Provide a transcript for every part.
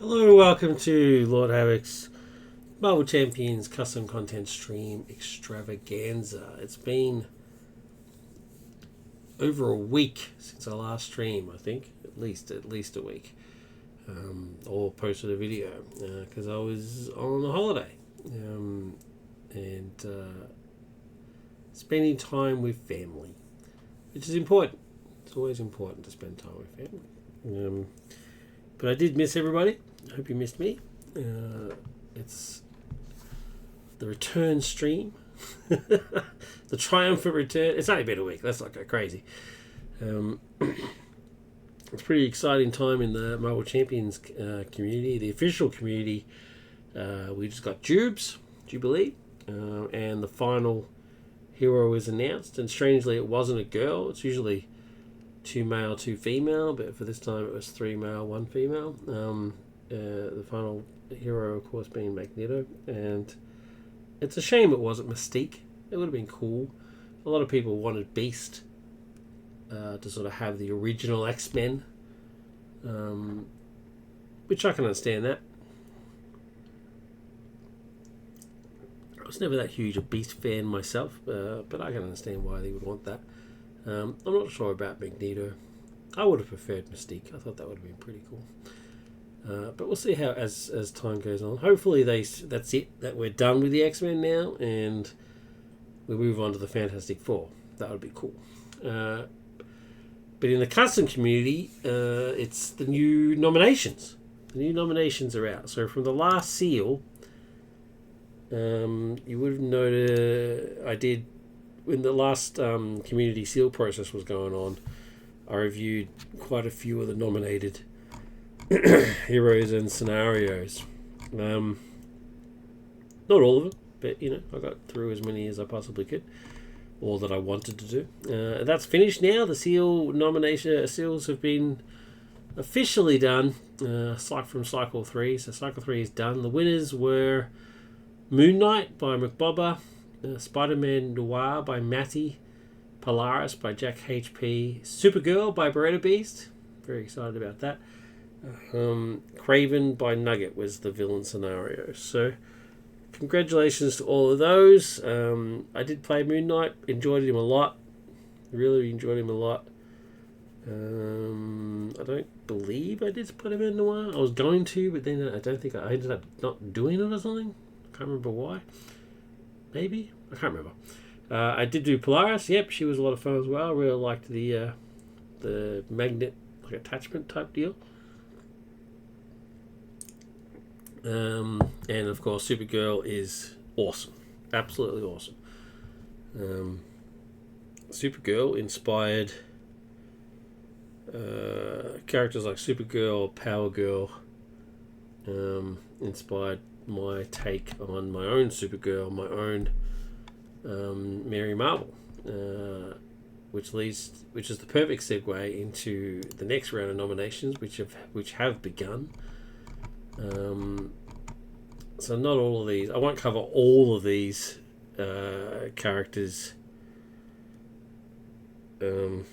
Hello, welcome to Lord Havoc's Marvel Champions custom content stream extravaganza. It's been over a week since our last stream, I think, at least a week, or posted a video because I was on a holiday and spending time with family, which is important. It's always important to spend time with family. But I did miss everybody. I hope you missed me. It's the return stream. The triumphant return. It's only been a week. Let's not go crazy. It's a pretty exciting time in the Marvel Champions community, the official community. We just got Jubilee, and the final hero was announced. And strangely, it wasn't a girl. It's usually 2 male, 2 female, but for this time it was 3 male, 1 female. The final hero, of course, being Magneto, and it's a shame it wasn't Mystique. It would have been cool. A lot of people wanted Beast to sort of have the original X-Men, which I can understand that. I was never that huge a Beast fan myself, but I can understand why they would want that. I'm not sure about Magneto. I would have preferred Mystique. I thought that would have been pretty cool. But we'll see how as time goes on. Hopefully that's it. That we're done with the X-Men now, and we move on to the Fantastic Four. That would be cool. But in the custom community, it's the new nominations. The new nominations are out. So from the last seal, you would have noted I did. When the last community seal process was going on, I reviewed quite a few of the nominated heroes and scenarios. Not all of them, but I got through as many as I possibly could, or that I wanted to do. That's finished now. The seal nomination seals have been officially done. From Cycle 3. So Cycle 3 is done. The winners were Moon Knight by McBobber, Spider-Man Noir by Matty, Polaris by Jack HP, Supergirl by Beretta Beast, very excited about that. Craven by Nugget was the villain scenario. So congratulations to all of those. I did play Moon Knight, enjoyed him a lot, really enjoyed him a lot. I don't believe I did Spider-Man Noir. I was going to, but then I don't think I ended up not doing it or something. I can't remember why. Maybe? I can't remember. I did do Polaris. Yep, she was a lot of fun as well. I really liked the magnet attachment type deal. And of course, Supergirl is awesome. Absolutely awesome. Supergirl inspired characters like Supergirl, Power Girl. Inspired my take on my own Supergirl, my own Mary Marvel, which is the perfect segue into the next round of nominations, which have begun. So not all of these. I won't cover all of these characters in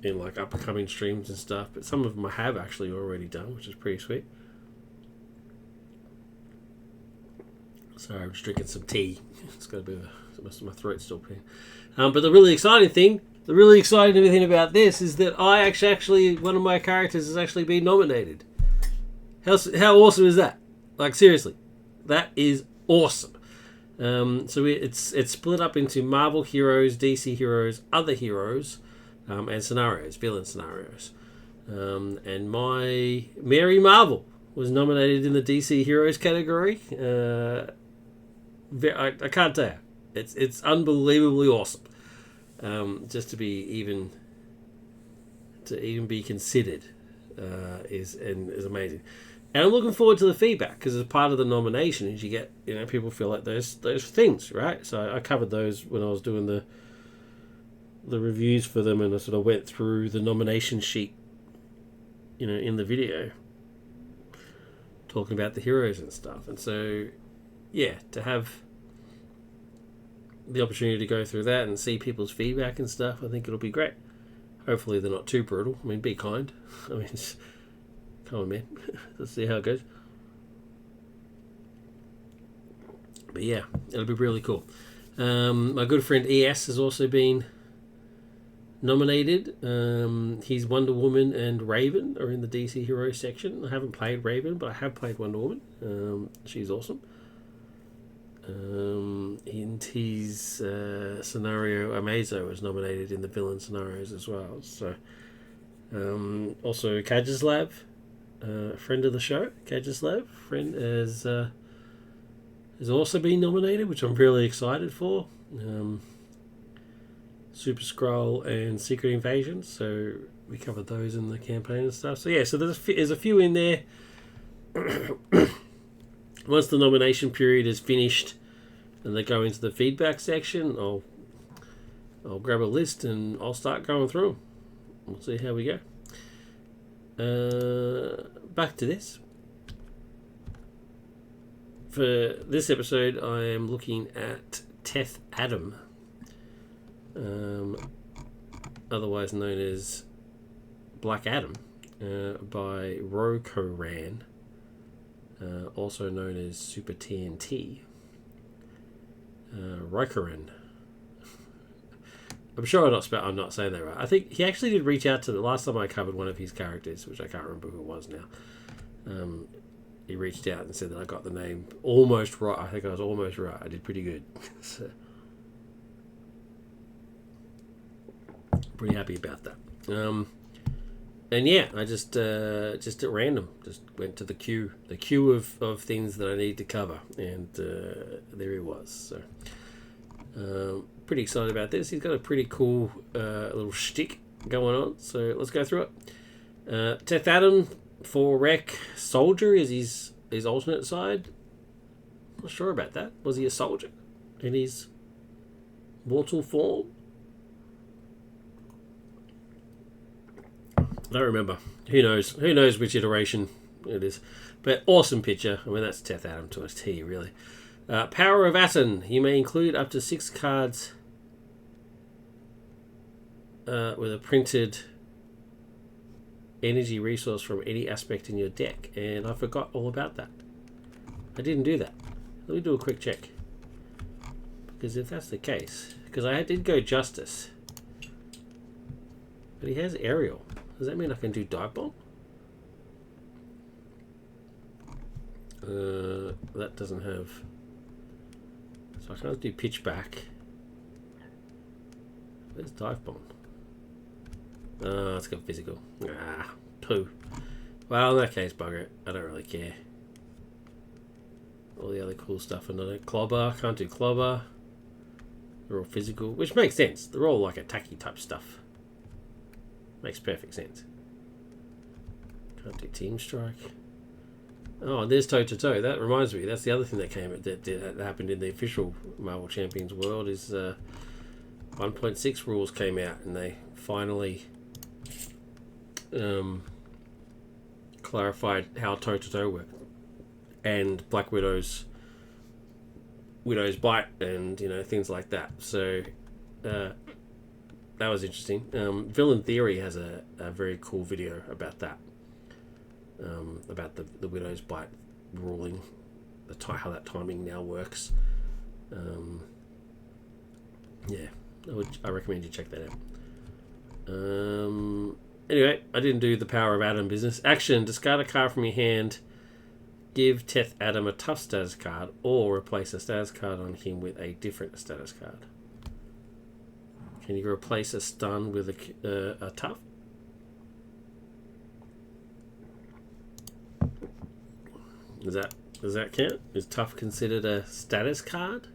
like upcoming streams and stuff, but some of them I have actually already done, which is pretty sweet. Sorry, I'm just drinking some tea. It's got a bit of my throat's still pain. But the really exciting thing about this is that I actually one of my characters has actually been nominated. How awesome is that? Like, seriously, that is awesome. So it's split up into Marvel heroes, DC heroes, other heroes, and scenarios, villain scenarios. And my Mary Marvel was nominated in the DC heroes category. I can't tell you. It's unbelievably awesome. Just to even be considered is amazing. And I'm looking forward to the feedback, because as part of the nomination is you get people feel like those things, right? So I covered those when I was doing the reviews for them, and I sort of went through the nomination sheet in the video, talking about the heroes and stuff. And so yeah, to have the opportunity to go through that and see people's feedback and stuff, I think it'll be great. Hopefully they're not too brutal. I mean, be kind. I mean, Come on, man. Let's see how it goes. But yeah, it'll be really cool. My good friend ES has also been nominated. His Wonder Woman and Raven are in the DC Heroes section. I haven't played Raven, but I have played Wonder Woman. She's awesome. And his scenario Amazo was nominated in the villain scenarios as well. So, also Kajislav, friend of the show, Kajislav, friend has also been nominated, which I'm really excited for. Super Skrull and Secret Invasion, so we covered those in the campaign and stuff. So yeah, so there's a few in there. Once the nomination period is finished and they go into the feedback section, I'll grab a list and I'll start going through them. We'll see how we go. Back to this. For this episode, I am looking at Teth Adam, otherwise known as Black Adam, by RyCoRan, also known as Super TNT. RyCoRan. I'm sure I'm not saying that right. I think he actually did reach out to the last time I covered one of his characters, which I can't remember who it was now. He reached out and said that I got the name almost right. I think I was almost right. I did pretty good. So, pretty happy about that. And yeah, I just at random just went to the queue of things that I need to cover, and there he was. So pretty excited about this. He's got a pretty cool little shtick going on. So let's go through it. Teth Adam for Rec Soldier is his alternate side. Not sure about that. Was he a soldier in his mortal form? I don't remember. Who knows? Who knows which iteration it is? But awesome picture. I mean, that's Teth Adam to a T, really. Power of Aton. You may include up to 6 cards with a printed energy resource from any aspect in your deck, and I forgot all about that. I didn't do that. Let me do a quick check, because if that's the case, because I did go Justice, but he has Aerial. Does that mean I can do Dive Bomb? That doesn't have, so I can't do Pitch Back. Where's Dive Bomb? It's got physical. Poo. Well, in that case, bugger it. I don't really care. All the other cool stuff, another Clobber. Can't do Clobber. They're all physical, which makes sense. They're all like attacky type stuff. Makes perfect sense. Can't do Team Strike. Oh, and there's Toe to Toe. That reminds me. That's the other thing that that happened in the official Marvel Champions world is 1.6 rules came out, and they finally clarified how toe to toe worked, and Black Widow's bite, and things like that. So that was interesting. Villain Theory has a very cool video about that, about the Widow's bite ruling, how that timing now works. Yeah, I recommend you check that out. Anyway, I didn't do the Power of Adam business. Action: discard a card from your hand, give Teth Adam a tough status card, or replace a status card on him with a different status card. Can you replace a stun with a tough? Does that count? Is tough considered a status card?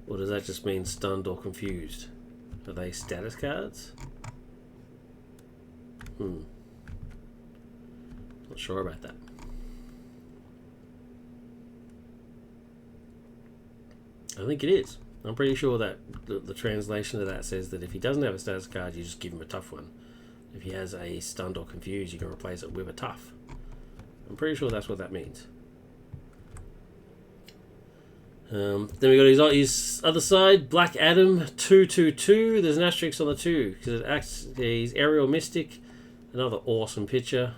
Or does that just mean stunned or confused? Are they status cards? Not sure about that. I think it is. I'm pretty sure that the translation of that says that if he doesn't have a status card, you just give him a tough one. If he has a stunned or confused, you can replace it with a tough. I'm pretty sure that's what that means. Then we got his other side, Black Adam 222. There's an asterisk on the 2 because it acts. He's Aerial Mystic. Another awesome picture.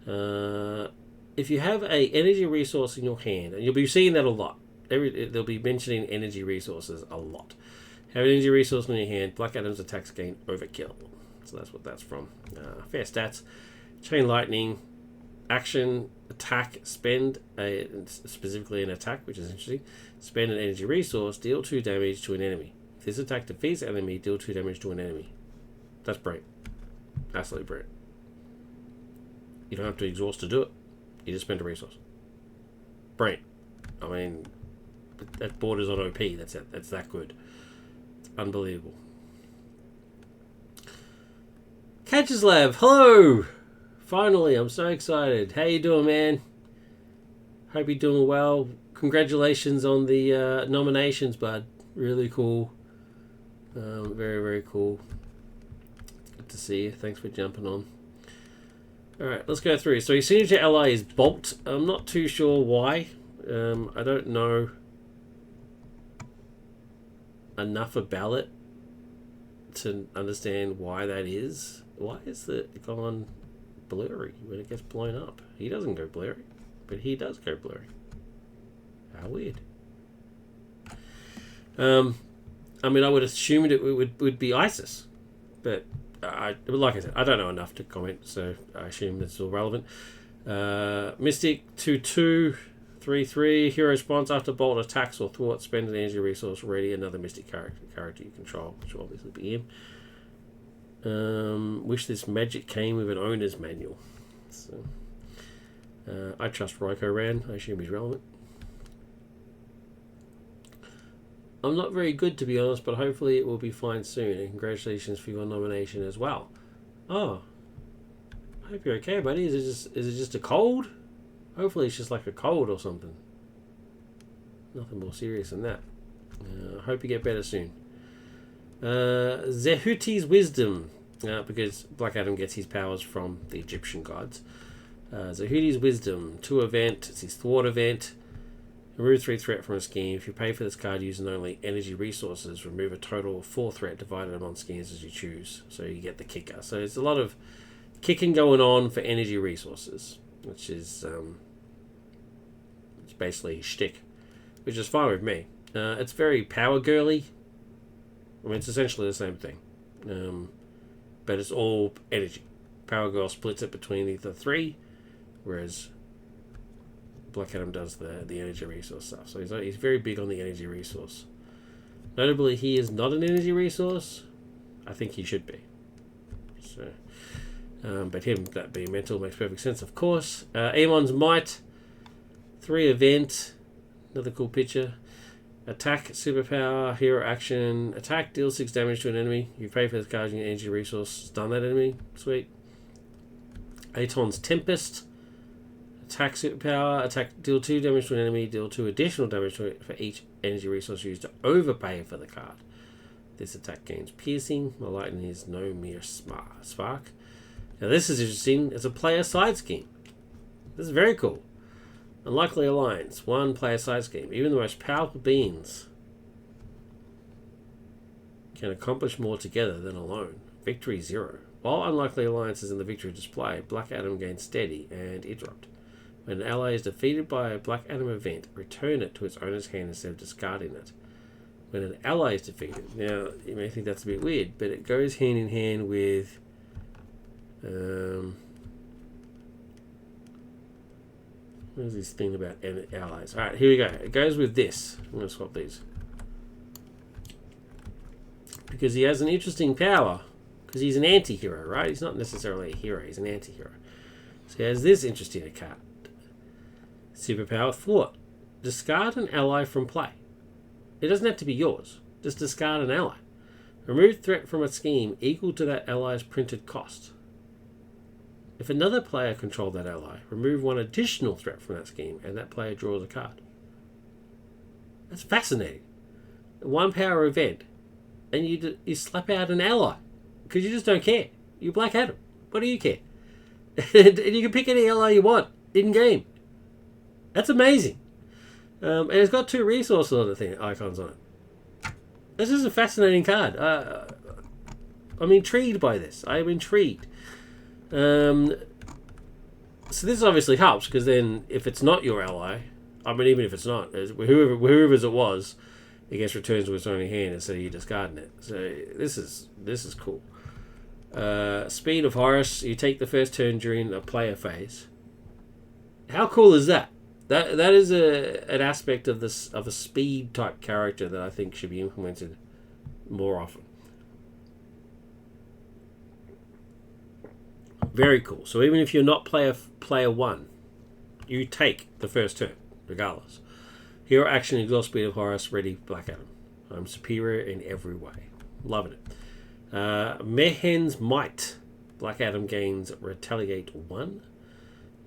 If you have a energy resource in your hand, and you'll be seeing that a lot. They'll be mentioning energy resources a lot. Have an energy resource in your hand. Black Adam's attacks gain overkill. So that's what that's from. Fair stats. Chain lightning. Action, attack, spend, specifically an attack, which is interesting. Spend an energy resource, deal 2 damage to an enemy. If this attack defeats an enemy, deal 2 damage to an enemy. That's brilliant. Absolutely brilliant. You don't have to exhaust to do it. You just spend a resource. Brilliant. I mean, that borders on OP. That's it. That's that good. It's unbelievable. Catches Lab, hello! Finally, I'm so excited. How you doing, man? Hope you're doing well. Congratulations on the nominations, bud. Really cool. Very, very cool. Good to see you. Thanks for jumping on. Alright, let's go through. So your signature ally is Bolt. I'm not too sure why. I don't know enough about it to understand why that is. Why is it gone blurry when it gets blown up? He doesn't go blurry, but he does go blurry. How weird. I mean, I would assume it would be ISIS, but like I said, I don't know enough to comment, so I assume it's all relevant. Mystic 2/2, 3/3. Hero response after Bolt attacks or thwarts. Spend an energy resource. Ready another Mystic character you control, which will obviously be him. Wish this magic came with an owner's manual. So, I trust RyCoRan. I assume he's relevant. I'm not very good, to be honest, but hopefully it will be fine soon. And congratulations for your nomination as well. Oh, I hope you're okay, buddy. Is it just a cold? Hopefully it's just like a cold or something. Nothing more serious than that. I hope you get better soon. Zehuti's Wisdom, because Black Adam gets his powers from the Egyptian gods. Zehuti's Wisdom, 2 event, it's his thwart event. Remove 3 threat from a scheme. If you pay for this card using only energy resources, remove a total of 4 threat divided among schemes as you choose. So you get the kicker. So there's a lot of kicking going on for energy resources, which is it's basically shtick, which is fine with me. It's very power girly. I mean, it's essentially the same thing, but it's all energy. Power Girl splits it between either 3, whereas Black Adam does the energy resource stuff. So he's very big on the energy resource. Notably, he is not an energy resource. I think he should be. So, but him that being mental makes perfect sense, of course. Amon's Might, 3 event, another cool picture. Attack, superpower, hero action. Attack, deal 6 damage to an enemy. You pay for this card using energy resource. Stun that enemy. Sweet. Aton's Tempest. Attack, superpower. Attack, deal 2 damage to an enemy. Deal 2 additional damage to it for each energy resource used to overpay for the card. This attack gains piercing. My lightning is no mere spark. Now this is interesting. It's a player side scheme. This is very cool. Unlikely alliance, 1 player side scheme. Even the most powerful beings can accomplish more together than alone. Victory 0. While unlikely alliance is in the victory display, Black Adam gains steady and interrupt. When an ally is defeated by a Black Adam event, return it to its owner's hand instead of discarding it. When an ally is defeated, now you may think that's a bit weird, but it goes hand in hand with what is this thing about allies? Alright, here we go. It goes with this. I'm going to swap these. Because he has an interesting power. Because he's an anti-hero, right? He's not necessarily a hero. He's an anti-hero. So he has this interesting card. Superpower Thwart. Discard an ally from play. It doesn't have to be yours. Just discard an ally. Remove threat from a scheme equal to that ally's printed cost. If another player controlled that ally, remove 1 additional threat from that scheme, and that player draws a card. That's fascinating. 1 power event, and you slap out an ally because you just don't care. You're Black Adam. What do you care? And you can pick any ally you want in game. That's amazing. And it's got 2 resource icons on it. This is a fascinating card. I'm intrigued by this. I am intrigued. So this obviously helps, because then if it's not your ally, I mean, even if it's not, whoever's it was, it gets returned to its own hand instead of you discarding it. So this is cool. Speed of Horus. You take the first turn during a player phase. How cool is that? That is an aspect of this, of a speed type character, that I think should be implemented more often. Very cool. So even if you're not player one, you take the first turn regardless. Hero action, exhaust speed of Horus, ready Black Adam. I'm superior in every way. Loving it. Mehen's Might. Black Adam gains Retaliate 1.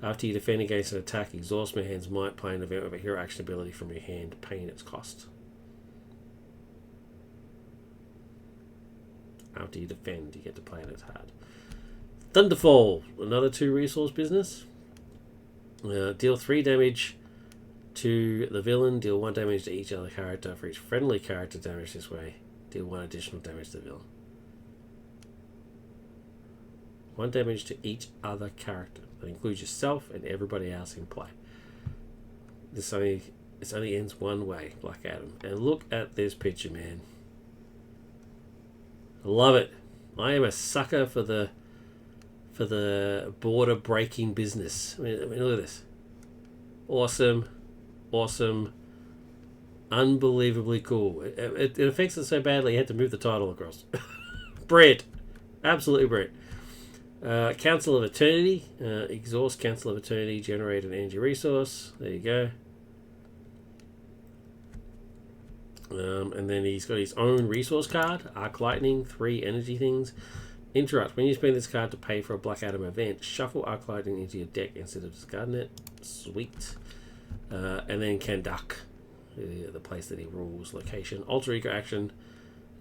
After you defend against an attack, exhaust Mehen's Might, play an event with a hero action ability from your hand, paying its cost. After you defend, you get to play it as hard. Thunderfall, another 2 resource business. Deal 3 damage to the villain, deal 1 damage to each other character. For each friendly character damage this way, deal 1 additional damage to the villain. 1 damage to each other character. That includes yourself and everybody else in play. This only ends one way, Black Adam. And look at this picture, man. I love it. I am a sucker for the border breaking business. I mean, look at this. Awesome. Unbelievably cool. It affects it so badly, you had to move the title across. Brilliant. Absolutely brilliant. Council of Eternity. Exhaust Council of Eternity, generate an energy resource. There you go. And then he's got his own resource card. Arc Lightning, 3 energy things. Interrupt. When you spend this card to pay for a Black Adam event, shuffle Arc Lightning into your deck instead of discarding it. Sweet. And then Kandak, the place that he rules, location. Alter Ego action.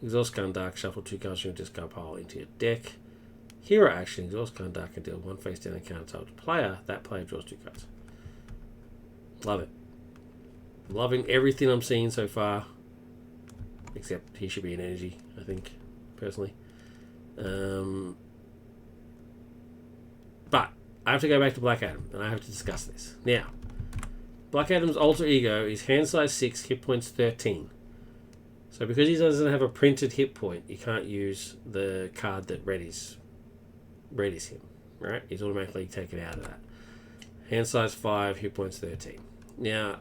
Exhaust Kandak, shuffle 2 cards from your discard pile into your deck. Hero action, exhaust Kandak and deal 1 face down encounter type to player. That player draws 2 cards. Love it. Loving everything I'm seeing so far. Except he should be an energy, I think, personally. But I have to go back to Black Adam, and I have to discuss this. Now, Black Adam's alter ego is hand size 6, hit points 13. So because he doesn't have a printed hit point, you can't use the card that readies him, right? He's automatically taken out of that. Hand size 5, hit points 13. Now,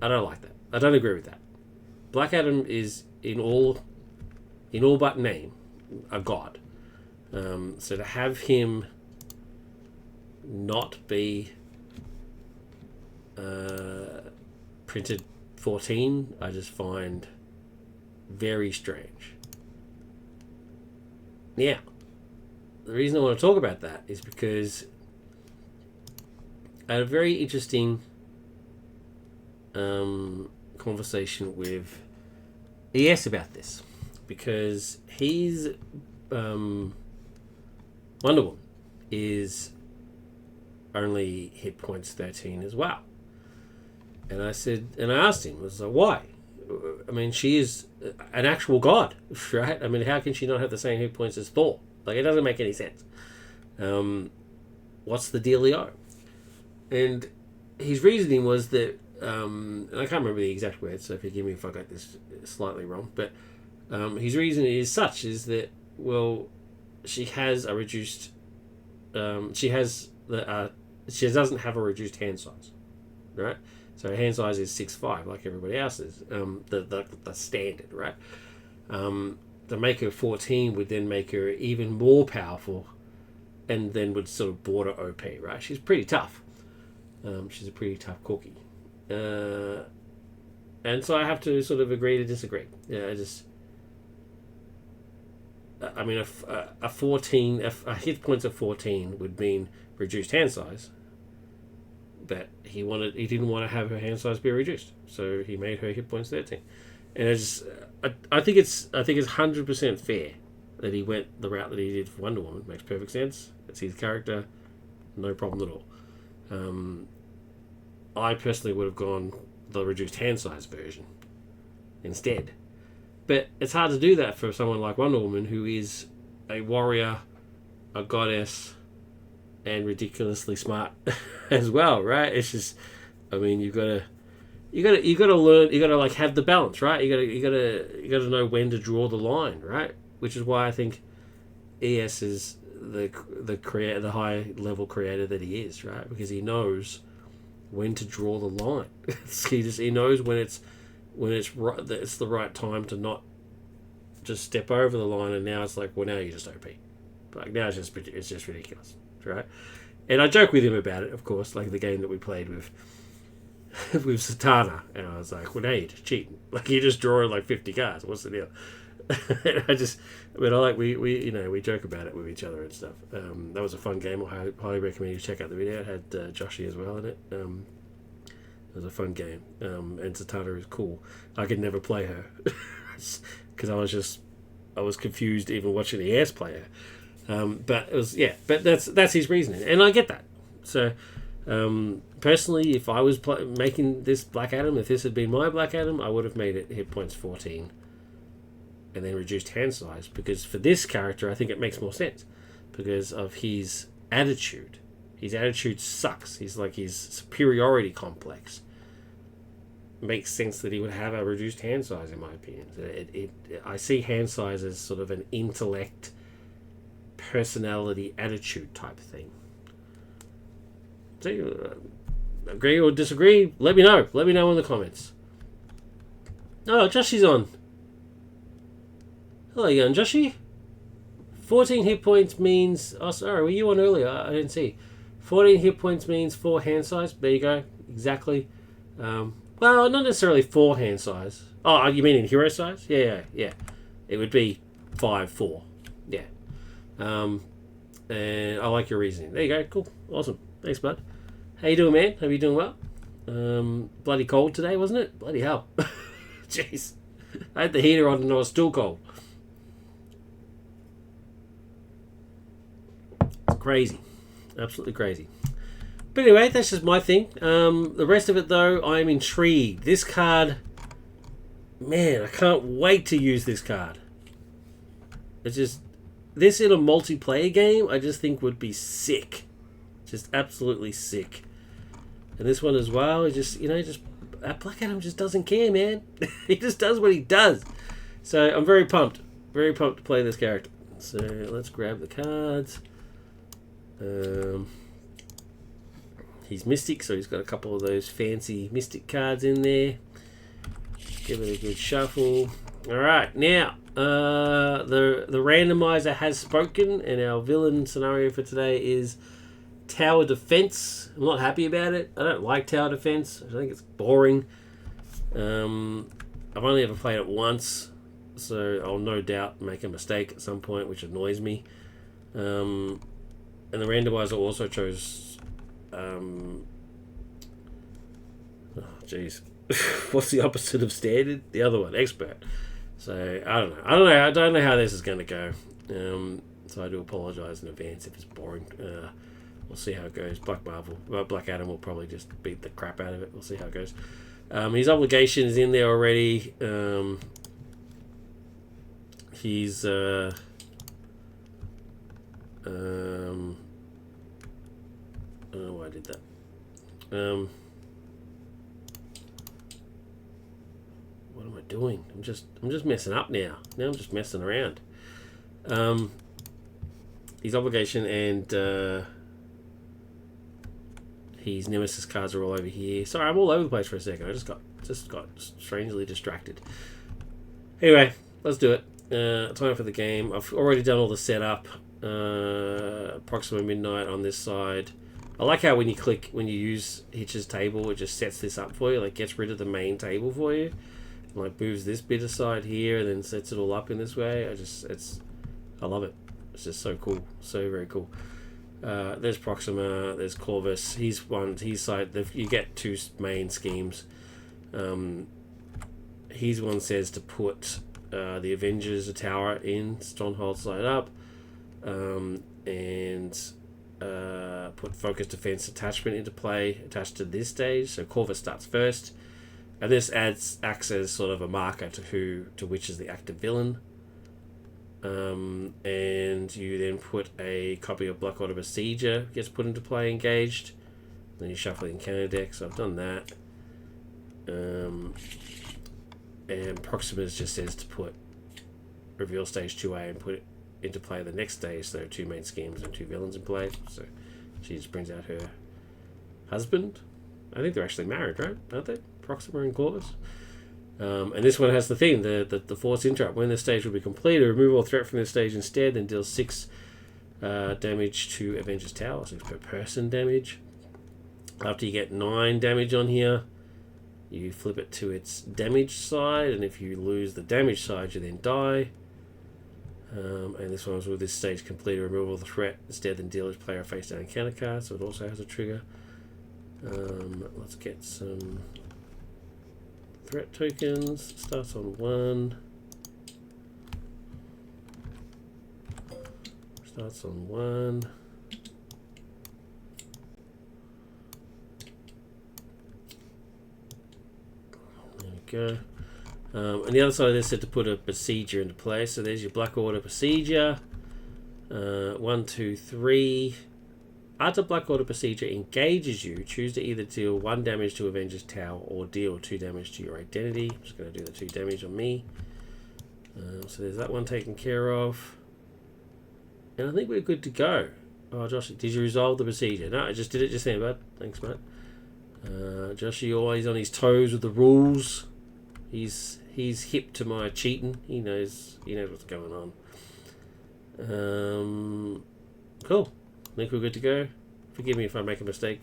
I don't like that. I don't agree with that. Black Adam is in all but name a god. So to have him not be printed 14, I just find very strange. Now, the reason I want to talk about that is because I had a very interesting conversation with ES about this, because he's Wonder Woman is only hit points 13 as well. And I asked him, I was like, why? I mean, she is an actual god, right? I mean, how can she not have the same hit points as Thor? Like, it doesn't make any sense. What's the dealio? And his reasoning was that, and I can't remember the exact words, so forgive me if I got this slightly wrong, but his reason is that, well, she has a reduced, she doesn't have a reduced hand size, right? So her hand size is 6'5", like everybody else's, the standard, right? To make her 14 would then make her even more powerful, and then would sort of border OP, right? She's pretty tough. She's a pretty tough cookie. And so I have to sort of agree to disagree. Yeah, I mean, a hit points of 14 would mean reduced hand size. But he didn't want to have her hand size be reduced, so he made her hit points 13. And I think it's 100% fair that he went the route that he did for Wonder Woman. Makes perfect sense. It's his character, no problem at all. I personally would have gone the reduced hand size version instead. But it's hard to do that for someone like Wonder Woman, who is a warrior, a goddess, and ridiculously smart as well, right? It's just, I mean, you gotta learn, you gotta like have the balance, right? You gotta know when to draw the line, right? Which is why I think ES is the creator, the high level creator that he is, right? Because he knows when to draw the line. he knows when it's right, that it's the right time to not just step over the line, and now it's like, well, now you're just OP. Like now it's just ridiculous, right? And I joke with him about it, of course, like the game that we played with with Satana, and I was like, well, now you're just cheating. Like you're just drawing like 50 cards. What's the deal? We joke about it with each other and stuff. That was a fun game. I highly recommend you check out the video. It had Joshie as well in it. It was a fun game. And Satana is cool. I could never play her because I was confused even watching the ass play her. But it was, yeah, but that's his reasoning, and I get that. So personally, if I was making this Black Adam, if this had been my Black Adam, I would have made it hit points 14 and then reduced hand size, because for this character I think it makes more sense because of his attitude. His attitude sucks. He's like his superiority complex. Makes sense that he would have a reduced hand size, in my opinion. I see hand size as sort of an intellect, personality, attitude type thing. So agree or disagree? Let me know. Let me know in the comments. Oh, Joshie's on. Hello again, Joshie. 14 hit points means... Oh, sorry, were you on earlier? I didn't see. 14 hit points means 4 hand size. There you go. Exactly. Well, not necessarily 4 hand size. Oh, you mean in hero size? Yeah. It would be 5, 4. Yeah. And I like your reasoning. There you go. Cool. Awesome. Thanks, bud. How you doing, man? Hope you're doing well. Bloody cold today, wasn't it? Bloody hell. Jeez. I had the heater on and I was still cold. It's crazy. Absolutely crazy. But anyway, that's just my thing. The rest of it, though, I'm intrigued. This card... Man, I can't wait to use this card. It's just... This in a multiplayer game, I just think would be sick. Just absolutely sick. And this one as well, Black Adam just doesn't care, man. He just does what he does. So I'm very pumped. Very pumped to play this character. So let's grab the cards. He's Mystic, so he's got a couple of those fancy Mystic cards in there. Give it a good shuffle. Alright, now, the randomizer has spoken, and our villain scenario for today is Tower Defense. I'm not happy about it. I don't like Tower Defense. I think it's boring. I've only ever played it once, so I'll no doubt make a mistake at some point, which annoys me. And the randomizer also chose... What's the opposite of standard? The other one, expert. So I don't know how this is going to go. So I do apologise in advance if it's boring. We'll see how it goes. Black Adam will probably just beat the crap out of it. We'll see how it goes. His obligation is in there already. He's I don't know why I did that. What am I doing? I'm just messing up now. Now I'm just messing around. His obligation and his nemesis cards are all over here. Sorry, I'm all over the place for a second. I just got strangely distracted. Anyway, let's do it. Time for the game. I've already done all the setup. Proxima Midnight on this side. I like how when you use Hitch's table, it just sets this up for you, like gets rid of the main table for you, and like moves this bit aside here, and then sets it all up in this way. I love it. It's just so cool, so very cool. There's Proxima, there's Corvus. His side. You get 2 main schemes. His one says to put the Avengers, a tower in Stronghold side up, and put focus defense attachment into play attached to this stage. So Corvus starts first, and this acts as sort of a marker to which is the active villain. and you then put a copy of Black Order Besieger gets put into play engaged. Then you shuffle the encounter deck, so I've done that. And Proxima just says to put reveal stage 2A and put it into play the next stage. So there are 2 main schemes and 2 villains in play. So she just brings out her husband. I think they're actually married, right? Aren't they? Proxima and Corvus. And this one has the thing, the force interrupt. When the stage will be completed, remove all threat from this stage instead, then deal 6 damage to Avengers Tower, 6 per person damage. After you get 9 damage on here, you flip it to its damage side, and if you lose the damage side, you then die. And this one was with this stage completed, remove all the threat instead, then deal each player a face down encounter card, so it also has a trigger. Let's get some threat tokens. Starts on 1. Starts on 1. There we go. And the other side of this said to put a Besieger into play. So there's your Black Order Besieger. 1, 2, 3. After Black Order Besieger engages you, choose to either deal 1 damage to Avengers Tower or deal 2 damage to your identity. I'm just going to do the 2 damage on me. So there's that one taken care of. And I think we're good to go. Oh, Josh, did you resolve the Besieger? No, I just did it just then, bud. Thanks, mate. Joshy always on his toes with the rules. He's hip to my cheating. He knows what's going on. Cool. I think we're good to go. Forgive me if I make a mistake.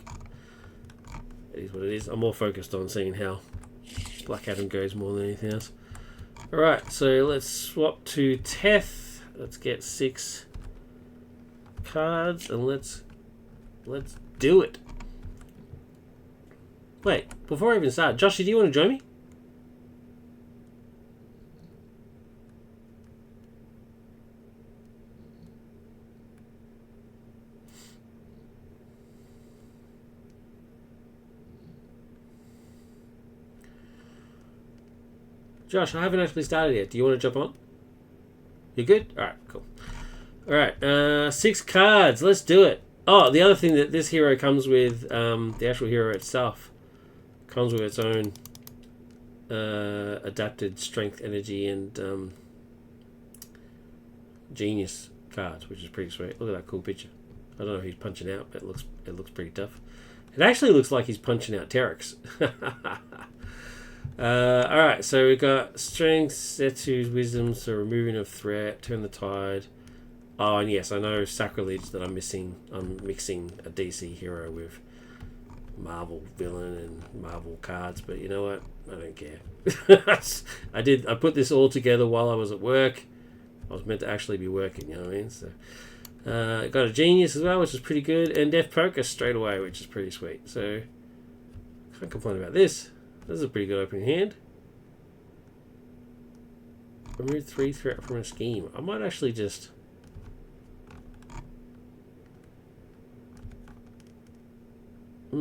It is what it is. I'm more focused on seeing how Black Adam goes more than anything else. Alright, so let's swap to Teth. Let's get 6 cards and let's do it. Wait, before I even start, Joshy, do you want to join me? Josh, I haven't actually started yet. Do you want to jump on? You good? Alright, cool. Alright, 6 cards. Let's do it. Oh, the other thing that this hero comes with, the actual hero itself, comes with its own adapted strength, energy, and genius cards, which is pretty sweet. Look at that cool picture. I don't know who he's punching out, but it looks pretty tough. It actually looks like he's punching out Terex. Alright, so we've got strength, Setsu's wisdom, so removing of threat, turn the tide. Oh, and yes, I know sacrilege that I'm mixing a DC hero with Marvel villain and Marvel cards, but you know what? I don't care. I put this all together while I was at work. I was meant to actually be working, you know what I mean? So got a genius as well, which is pretty good, and Death Poker straight away, which is pretty sweet. So can't complain about this. This is a pretty good opening hand. Remove 3 threat from a scheme. I might actually just... I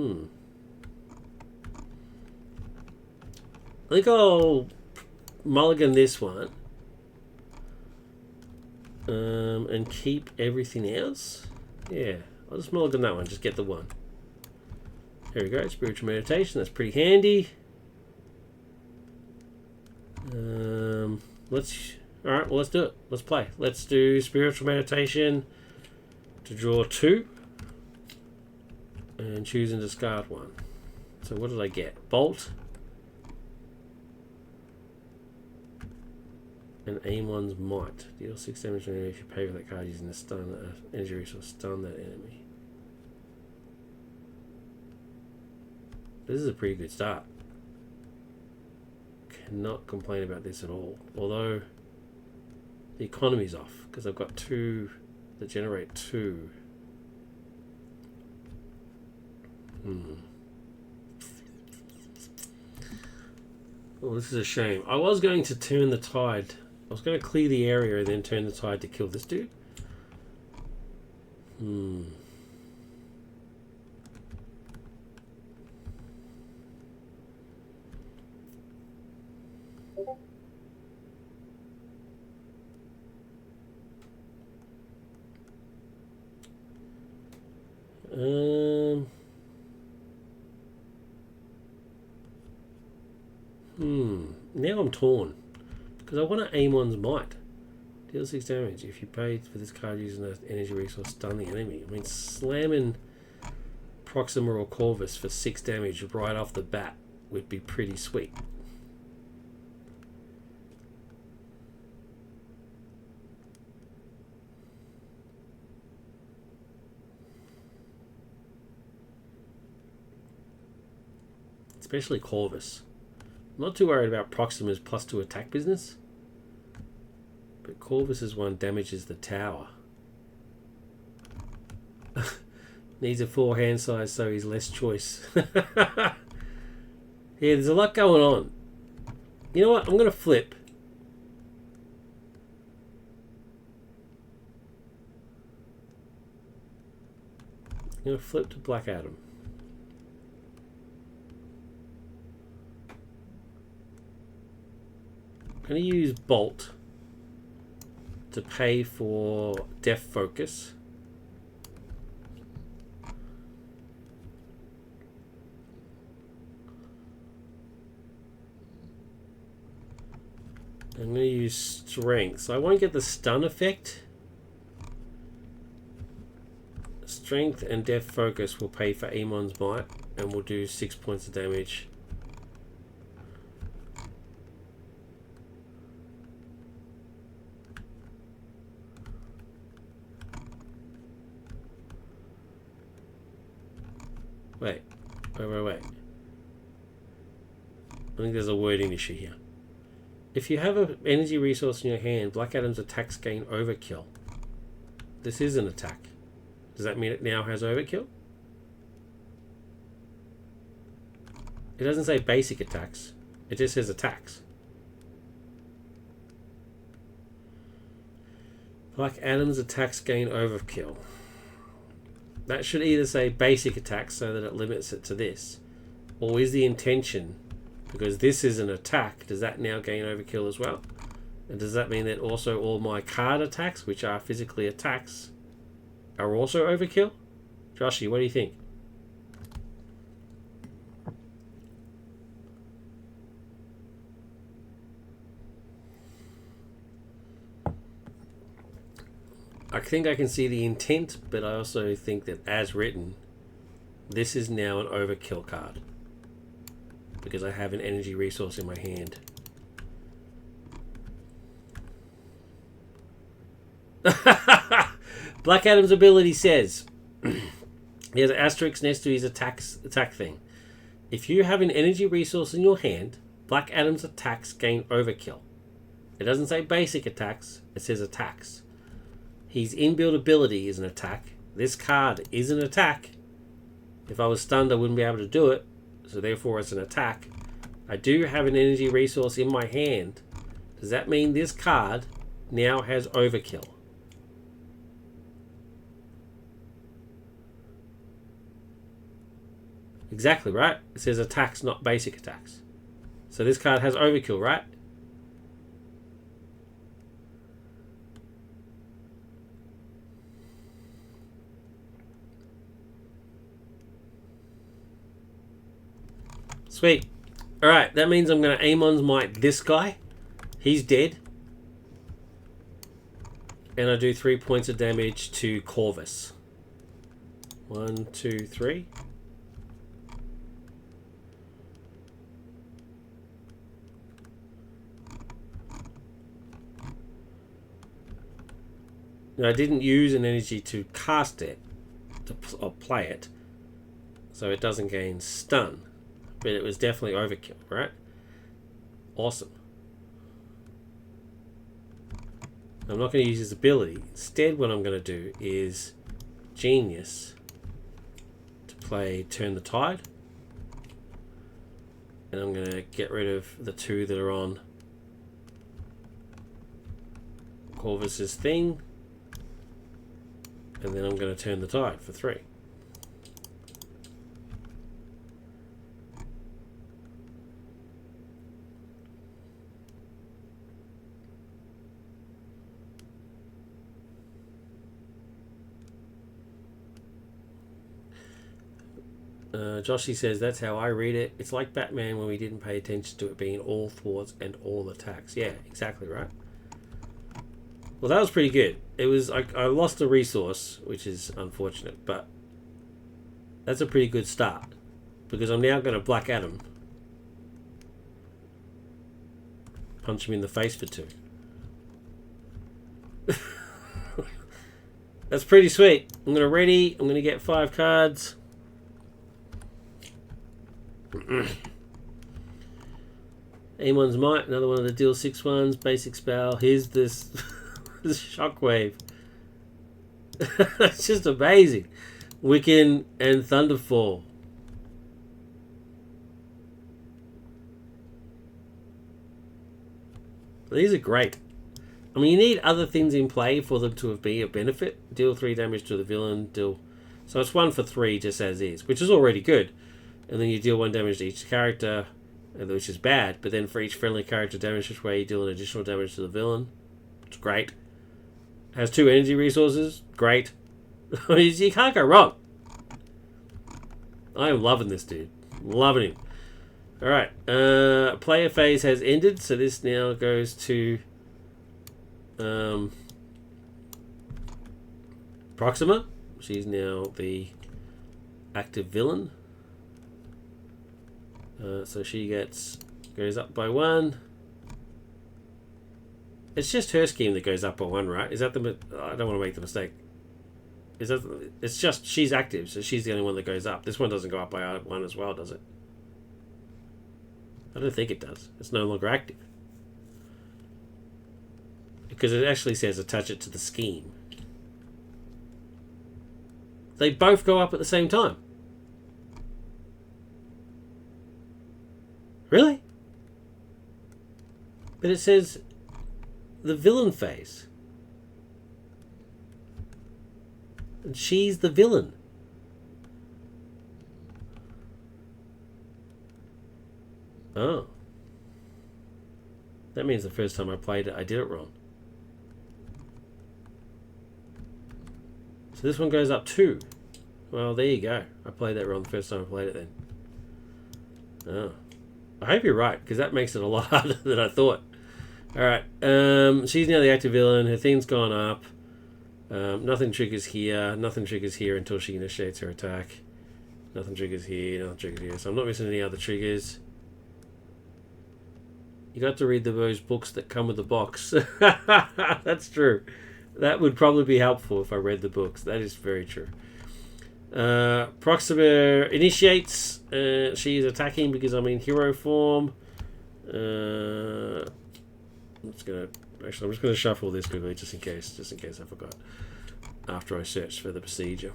think I'll mulligan this one. And keep everything else. Yeah, I'll just mulligan that one. Just get the 1. There we go. Spiritual meditation. That's pretty handy. Alright, well, let's do it. Let's play. Let's do spiritual meditation to draw 2 and choose and discard 1. So what did I get? Bolt and aim one's might. Deal 6 damage to an enemy if you pay for that card using the stun energy resource. Stun that enemy. This is a pretty good start. Cannot complain about this at all. Although the economy's off because I've got 2 that generate 2. Well, this is a shame. I was going to turn the tide. I was going to clear the area and then turn the tide to kill this dude. Now I'm torn. Because I want to Amon's Might. Deal 6 damage. If you pay for this card using an energy resource, stun the enemy. I mean, slamming Proxima or Corvus for 6 damage right off the bat would be pretty sweet. Especially Corvus. I'm not too worried about Proxima's +2 attack business. But Corvus's one damages the tower. Needs a 4 hand size so he's less choice. Yeah, there's a lot going on. You know what? I'm going to flip. I'm going to flip to Black Adam. I'm going to use Bolt to pay for Death Focus. I'm going to use Strength, so I won't get the stun effect. Strength and Death Focus will pay for Amon's Might, and we'll do 6 points of damage. Wait. I think there's a wording issue here. If you have an energy resource in your hand, Black Adam's attacks gain overkill. This is an attack. Does that mean it now has overkill? It doesn't say basic attacks. It just says attacks. Black Adam's attacks gain overkill. That should either say basic attacks so that it limits it to this. Or is the intention, because this is an attack, does that now gain overkill as well? And does that mean that also all my card attacks, which are physically attacks, are also overkill? Joshy, what do you think? I think I can see the intent, but I also think that as written, this is now an overkill card. Because I have an energy resource in my hand. Black Adam's ability says, he has an asterisk next to his attack thing. If you have an energy resource in your hand, Black Adam's attacks gain overkill. It doesn't say basic attacks, it says attacks. His inbuilt ability is an attack. This card is an attack. If I was stunned, I wouldn't be able to do it. So therefore it's an attack. I do have an energy resource in my hand. Does that mean this card now has overkill? Exactly, right? It says attacks, not basic attacks. So this card has overkill, right? Sweet. Alright, that means I'm going to Amon's Might this guy. He's dead. And I do 3 points of damage to Corvus. 1, 2, 3. Now, I didn't use an energy to cast it, or play it, so it doesn't gain stun. But it was definitely overkill, right? Awesome. I'm not going to use his ability. Instead, what I'm going to do is Genius to play Turn the Tide. And I'm going to get rid of the 2 that are on Corvus's thing. And then I'm going to Turn the Tide for 3. Joshy says, that's how I read it. It's like Batman when we didn't pay attention to it being all thwarts and all attacks. Yeah, exactly right. Well, that was pretty good. It was I lost a resource, which is unfortunate, but that's a pretty good start because I'm now going to Black Adam. Punch him in the face for 2. That's pretty sweet. I'm going to ready. I'm going to get 5 cards. Amon's Might, another one of the deal 6 ones. Basic spell. Here's this, this Shockwave. It's just amazing. Wiccan and Thunderfall. These are great. I mean, you need other things in play for them to be a benefit. Deal 3 damage to the villain. So it's 1 for 3 just as is, which is already good. And then you deal 1 damage to each character, which is bad. But then for each friendly character damage this way, you deal an additional damage to the villain. It's great. Has 2 energy resources. Great. You can't go wrong. I am loving this dude. Loving him. Alright. Player phase has ended, so this now goes to Proxima. She's now the active villain. So she goes up by 1. It's just her scheme that goes up by 1, right? Is that I don't want to make the mistake. It's just she's active, so she's the only one that goes up. This one doesn't go up by 1 as well, does it? I don't think it does. It's no longer active. Because it actually says attach it to the scheme. They both go up at the same time. Really? But it says the villain phase. And she's the villain. Oh. That means the first time I played it, I did it wrong. So this one goes up 2. Well, there you go. I played that wrong the first time I played it then. Oh. I hope you're right, because that makes it a lot harder than I thought. Alright. She's now the active villain. Her thing's gone up. Nothing triggers here. Nothing triggers here until she initiates her attack. Nothing triggers here. Nothing triggers here. So I'm not missing any other triggers. You got to read those books that come with the box. That's true. That would probably be helpful if I read the books. That is very true. Proxima initiates. She's attacking because I'm in hero form. I'm just gonna shuffle this quickly just in case I forgot. After I searched for the procedure,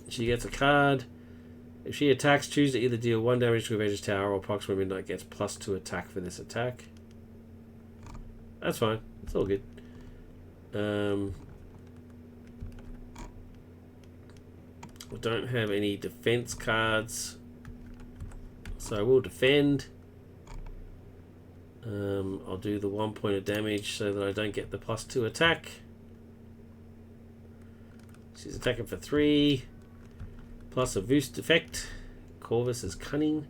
she gets a card. If she attacks, choose to either deal 1 damage to Avengers Tower or Proxima Midnight gets +2 attack for this attack. That's fine. It's all good. I don't have any defense cards, so I will defend. I'll do the 1 point of damage so that I don't get the +2 attack. She's attacking for 3. Plus a boost effect. Corvus is cunning.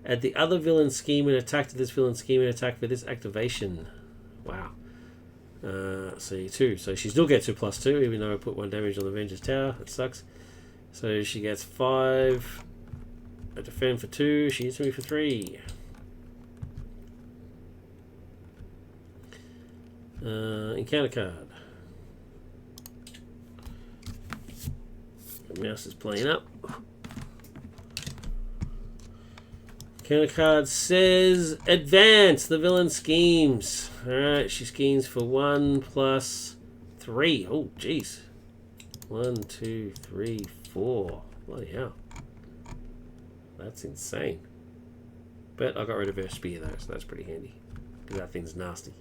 Add the other villain scheme and attack to this villain scheme and attack for this activation. Wow. So 2. So she still gets her +2, even though I put 1 damage on the Avengers Tower. That sucks. So she gets 5. I defend for 2. She hits me for 3. Encounter card. The mouse is playing up. Encounter card says advance the villain schemes. Alright, she schemes for 1 + 3. Oh, jeez. 1, 2, 3, 4. Bloody hell. That's insane. But I got rid of her spear though, so that's pretty handy. Because that thing's nasty.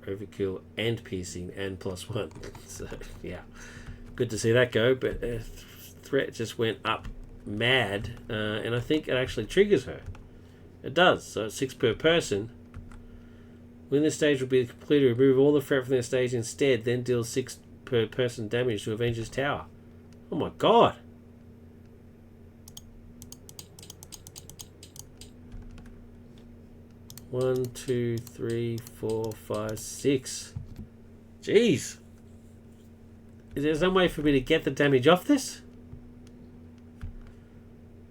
Overkill and piercing and +1. So, yeah. Good to see that go, but threat just went up mad. And I think it actually triggers her. It does. So it's 6 per person. When this stage will be completed, remove all the threat from their stage instead, then deal 6 per person damage to Avengers Tower. Oh my god. One, two, three, 4, 5, 6. Jeez. Is there some way for me to get the damage off this?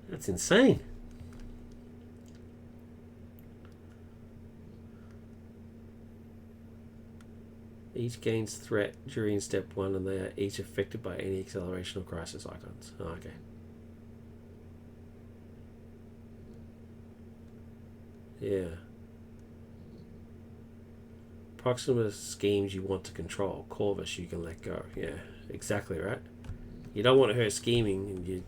That's insane. Each gains threat during step 1 and they are each affected by any acceleration or crisis icons. Oh, okay. Yeah. Proxima schemes you want to control. Corvus you can let go. Yeah, exactly right. You don't want her scheming, and you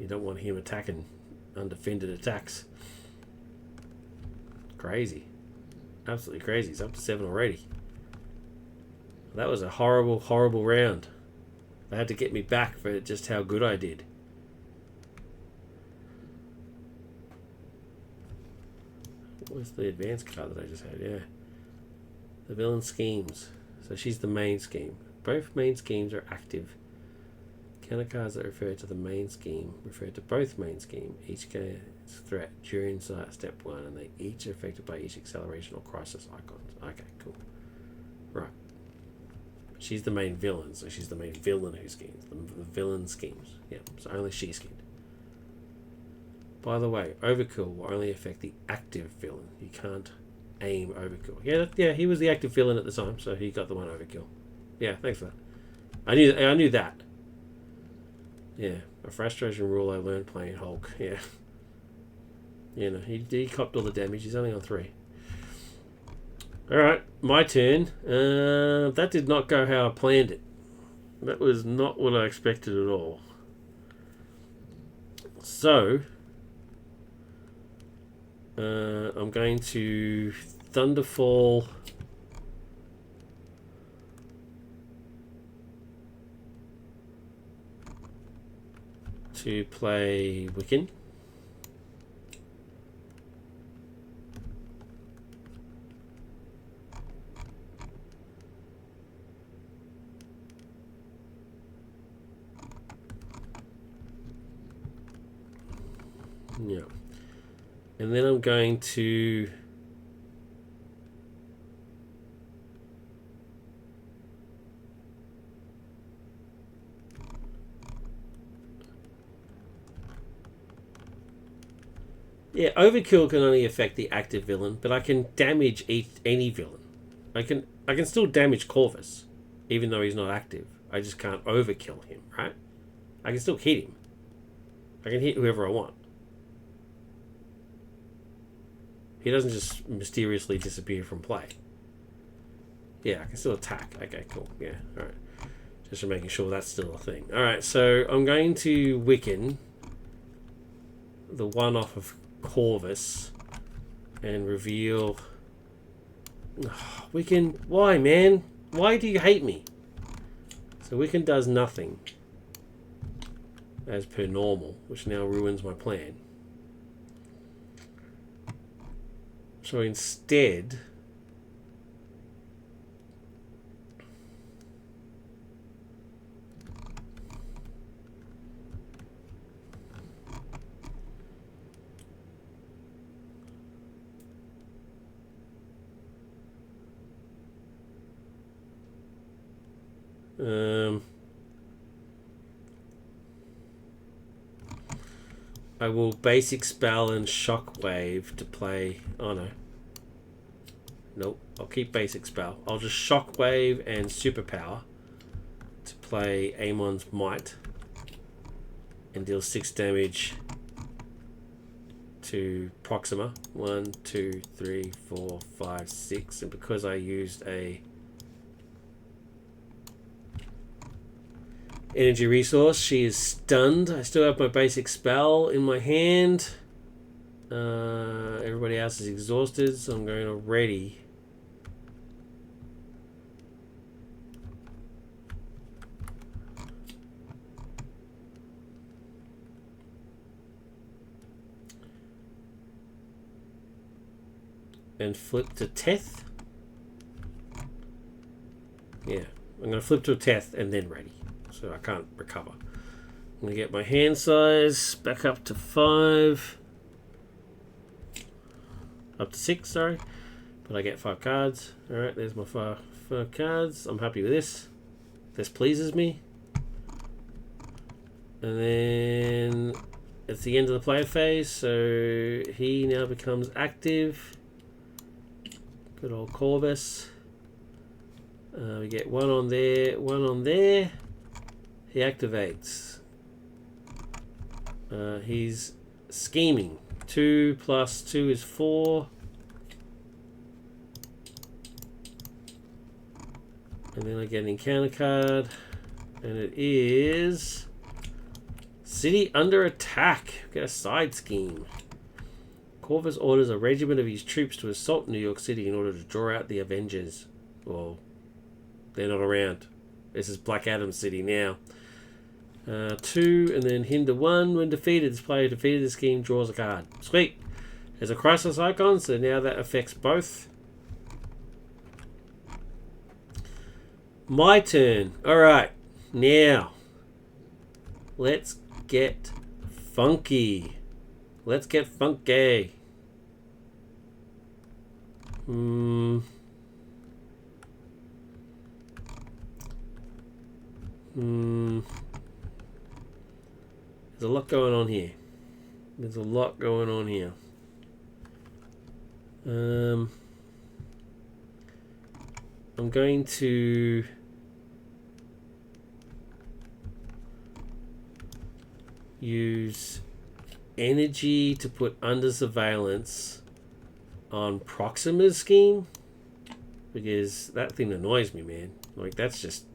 don't want him attacking undefended attacks. Crazy. Absolutely crazy. He's up to 7 already. That was a horrible, horrible round. They had to get me back for just how good I did. Where's the advanced card that I just had? Yeah. The villain schemes. So she's the main scheme. Both main schemes are active. Counter cards that refer to the main scheme refer to both main scheme. Each gains threat during step 1 and they each are affected by each acceleration or crisis icons. Okay, cool. Right. She's the main villain, so she's the main villain who schemes. The villain schemes. Yeah, so only she schemed. By the way, overkill will only affect the active villain. You can't aim overkill. Yeah, he was the active villain at the time, so he got the one overkill. Yeah, thanks for that. I knew that. Yeah, a frustration rule I learned playing Hulk. Yeah. You know, he copped all the damage. He's only on 3. Alright, my turn. That did not go how I planned it. That was not what I expected at all. So, I'm going to Thunderfall to play Wiccan. Yeah. And then I'm going to overkill can only affect the active villain, but I can damage any villain. I can still damage Corvus, even though he's not active. I just can't overkill him, right? I can still hit him. I can hit whoever I want. He doesn't just mysteriously disappear from play. Yeah, I can still attack. Okay, cool. Yeah, alright. Just for making sure that's still a thing. Alright, so I'm going to Wiccan the one off of Corvus and reveal... Oh, Wiccan, why, man? Why do you hate me? So Wiccan does nothing as per normal, which now ruins my plan. So instead, I will basic spell and shockwave to play. Oh no. Nope. I'll keep basic spell. I'll just shockwave and superpower to play Amon's Might and deal 6 damage to Proxima. 1, 2, 3, 4, 5, 6. And because I used a energy resource, she is stunned. I still have my basic spell in my hand. Everybody else is exhausted, so I'm going to ready. And flip to Teth. Yeah, I'm going to flip to a test and then ready, so I can't recover. I'm going to get my hand size back up to 5. Up to 6, sorry. But I get 5 cards. Alright, there's my 5 cards. I'm happy with this. This pleases me. And then it's the end of the player phase, so he now becomes active. Good old Corvus. We get 1 on there, 1 on there. He activates. He's scheming. 2 plus 2 is 4. And then I get an encounter card. And it is City under attack. Get a side scheme. Corvus orders a regiment of his troops to assault New York City in order to draw out the Avengers. Well, they're not around. This is Black Adam City now. 2 and then hinder 1. When defeated, this player defeated the scheme draws a card. Sweet. There's a crisis icon, so now that affects both. My turn. Alright. Now, let's get funky. Let's get funky. There's a lot going on here. There's a lot going on here. I'm going to use energy to put under surveillance on Proxima's scheme, because that thing annoys me, man. Like, that's just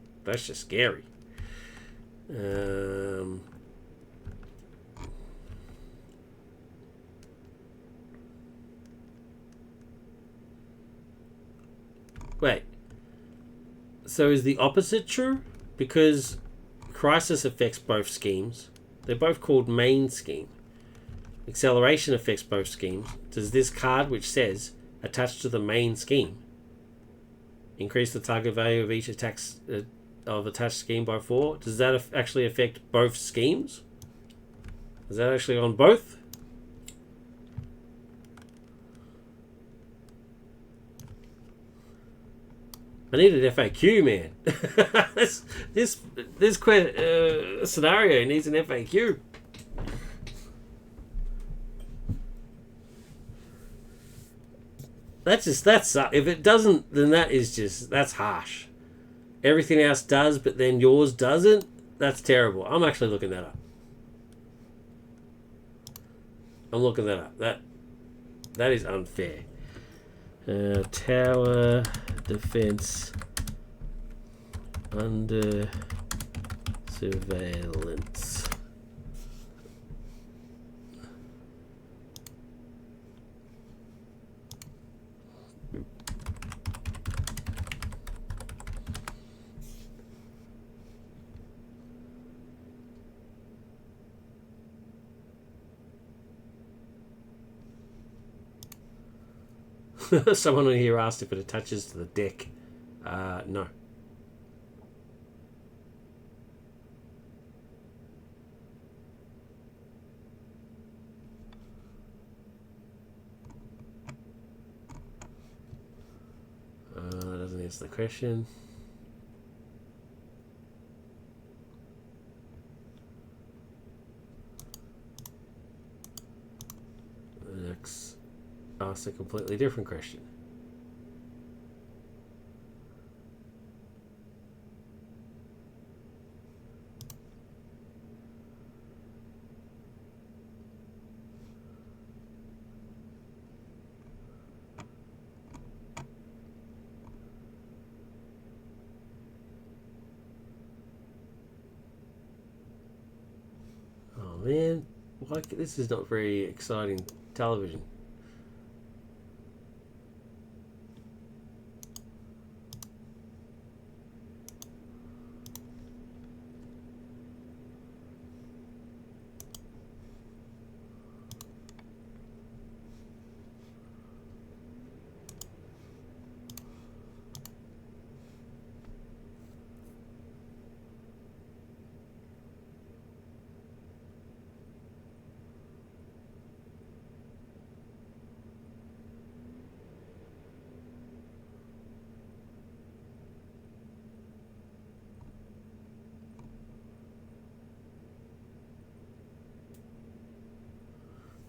scary. Wait. So is the opposite true? Because Crisis affects both schemes. They're both called main scheme. Acceleration affects both schemes. Does this card, which says attached to the main scheme, increase the target value of each attached scheme by 4? Does that actually affect both schemes? Is that actually on both? I need an FAQ, man. this scenario needs an FAQ. That's if it doesn't, then that's harsh. Everything else does, but then yours doesn't. That's terrible. I'm actually looking that up. I'm looking that up. That is unfair. Tower defense under surveillance. Someone on here asked if it attaches to the deck. No. That doesn't answer the question. The next asks a completely different question. Oh man, this is not very exciting television.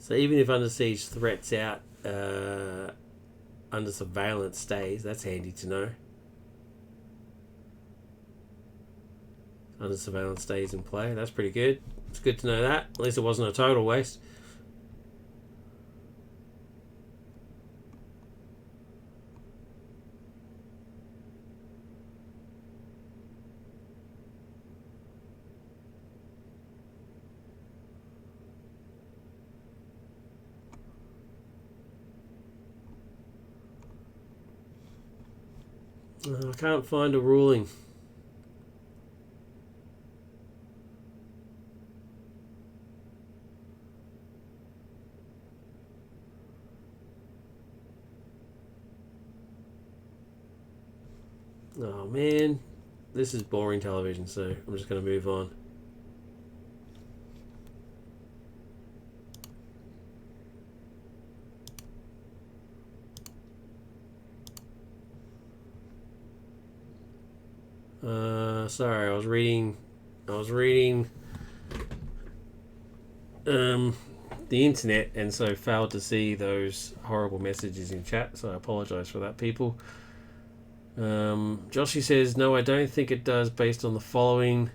So even if Under Siege threats out, Under Surveillance stays. That's handy to know. Under Surveillance stays in play. That's pretty good. It's good to know that. At least it wasn't a total waste. I can't find a ruling. Oh man, this is boring television, so I'm just going to move on. Sorry, I was reading the internet, and so failed to see those horrible messages in chat, so I apologize for that, people. Joshy says, no, I don't think it does, based on the following.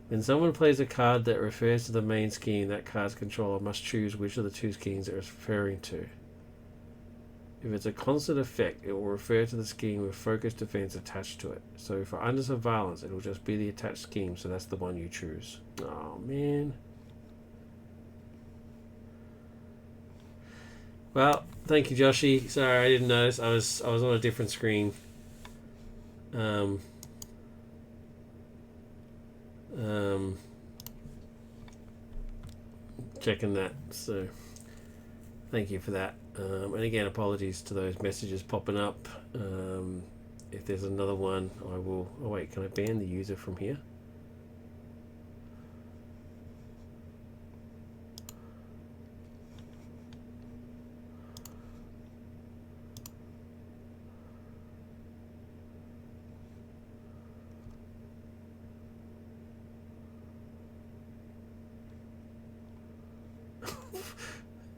When someone plays a card that refers to the main scheme, that card's controller must choose which of the two schemes it is referring to. If it's a constant effect, it will refer to the scheme with focused defense attached to it. So for Under Surveillance, it will just be the attached scheme, so that's the one you choose. Oh man. Well, thank you, Joshy. Sorry, I didn't notice. I was on a different screen. Checking that. So thank you for that. And again, apologies to those messages popping up. If there's another one, I will. Oh wait, can I ban the user from here?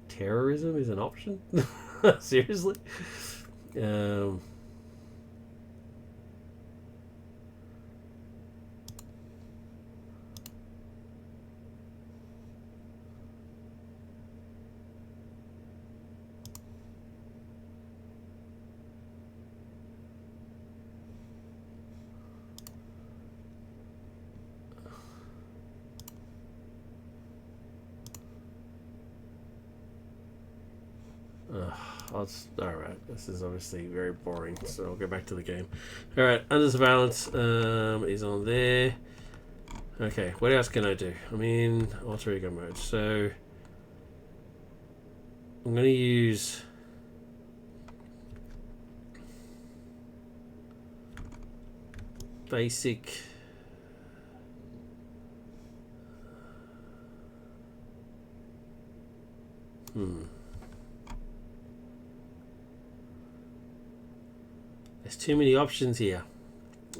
Terrorism is an option? Seriously? Alright, this is obviously very boring, so I'll go back to the game. Alright, Under Surveillance is on there. Okay, what else can I do? I'm in alter ego mode, so I'm going to use basic. There's too many options here.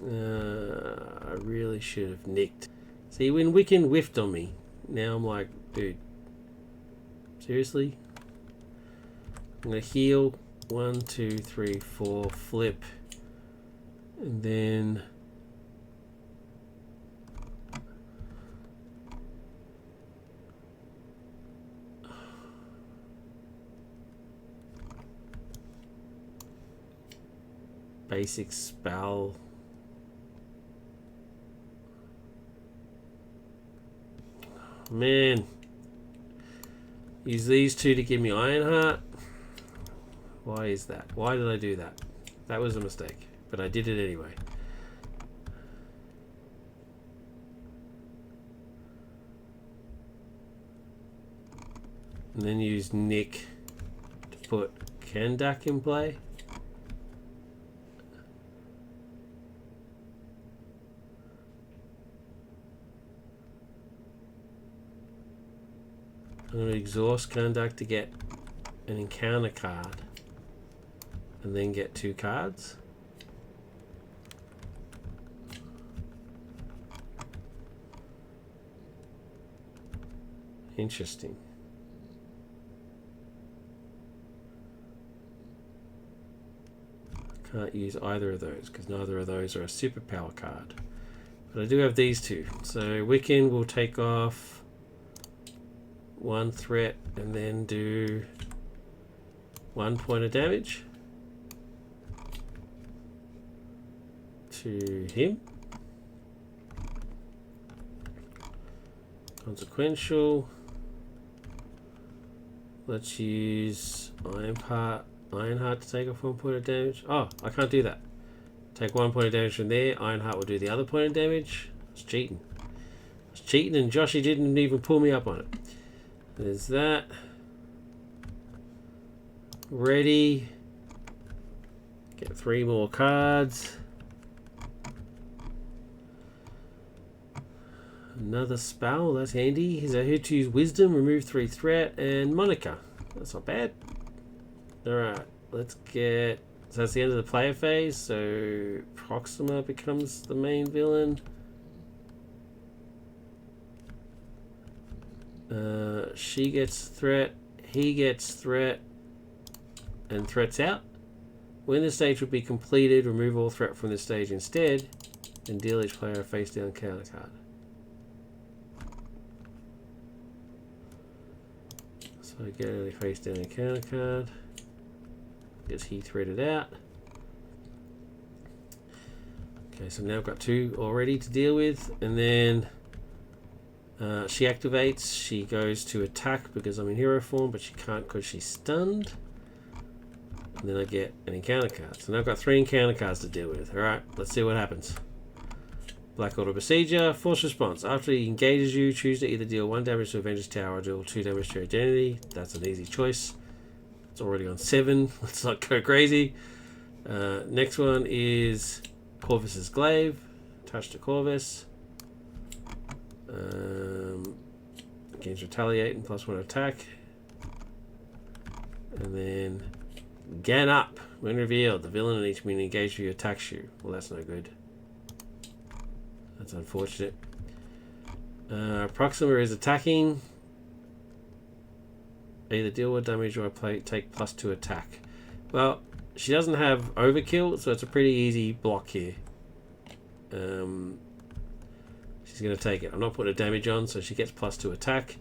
I really should have nicked. See, when Wiccan whiffed on me, now I'm like, dude, seriously? I'm going to heal. 1, 2, 3, 4, flip. And then basic spell. Man. Use these two to give me Ironheart. Why is that? Why did I do that? That was a mistake. But I did it anyway. And then use Nick to put Kandak in play. I'm going to exhaust Kandak to get an encounter card and then get 2 cards. Interesting. Can't use either of those because neither of those are a superpower card. But I do have these two. So Wiccan will take off one threat and then do 1 point of damage to him. Consequential. Let's use Ironheart to take off 1 point of damage. Oh, I can't do that. Take 1 point of damage from there. Ironheart will do the other point of damage. It's cheating. It's cheating, and Joshy didn't even pull me up on it. There's that. Ready. Get 3 more cards. Another spell, that's handy. He's here to use Wisdom, remove 3 threat, and Monica. That's not bad. Alright, let's get... So that's the end of the player phase, so Proxima becomes the main villain. She gets threat, he gets threat, and threat's out. When the stage would be completed, remove all threat from the stage instead, and deal each player a face-down counter card. So I get a face-down encounter card. Gets he threaded out. Okay, so now I've got 2 already to deal with, and then she activates. She goes to attack because I'm in hero form, but she can't because she's stunned. And then I get an encounter card. So now I've got 3 encounter cards to deal with. Alright, let's see what happens. Black Order Besieger, force response. After he engages you, choose to either deal 1 damage to Avenger's Tower or deal 2 damage to your identity. That's an easy choice. It's already on 7. Let's not go crazy. Next one is Corvus's Glaive. Touch to Corvus. Gains retaliate and +1 attack. And then Gan Up. When revealed, the villain in each minion engaged with you attacks you. Well, that's no good. That's unfortunate. Proxima is attacking. Either deal with damage or take +2 attack. Well, she doesn't have overkill, so it's a pretty easy block here. She's going to take it. I'm not putting a damage on, so she gets +2 attack.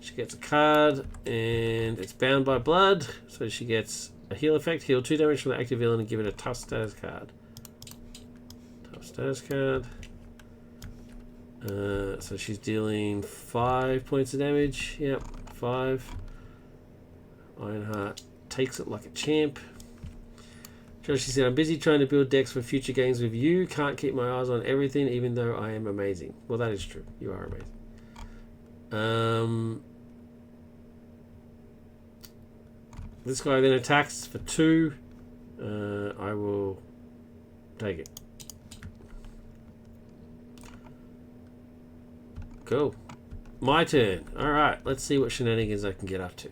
She gets a card, and it's bound by blood, so she gets a heal effect. Heal 2 damage from the active villain and give it a tough status card. Tough status card. So she's dealing 5 points of damage. Yep, 5. Ironheart takes it like a champ. Joshi said, I'm busy trying to build decks for future games with you. Can't keep my eyes on everything, even though I am amazing. Well, that is true. You are amazing. This guy then attacks for 2. I will take it. Cool. My turn. Alright, let's see what shenanigans I can get up to.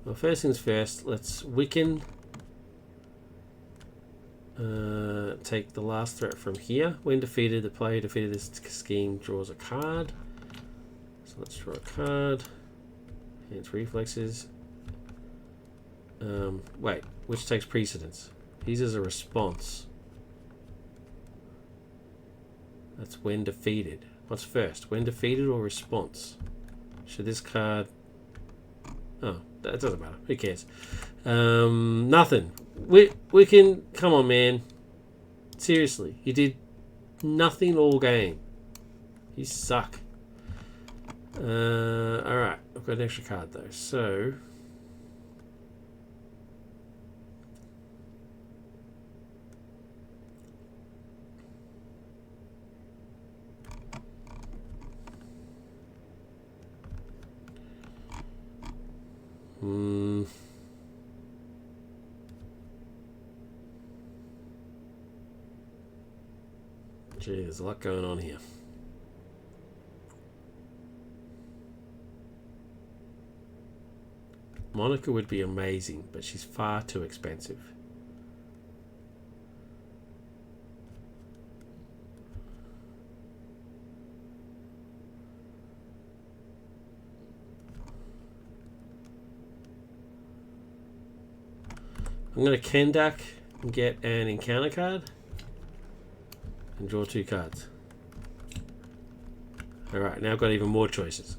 Well, first things first, let's Wiccan. Take the last threat from here. When defeated, the player who defeated this scheme draws a card. So let's draw a card. Hence reflexes. Wait, which takes precedence? These as a response. That's when defeated. What's first? When defeated or response? Should this card... Oh, that doesn't matter. Who cares? Nothing. We can... Come on, man. Seriously. You did nothing all game. You suck. Alright. I've got an extra card, though. So... Gee, there's a lot going on here. Monica would be amazing, but she's far too expensive. I'm going to Kendak and get an encounter card and draw 2 cards. Alright, now I've got even more choices.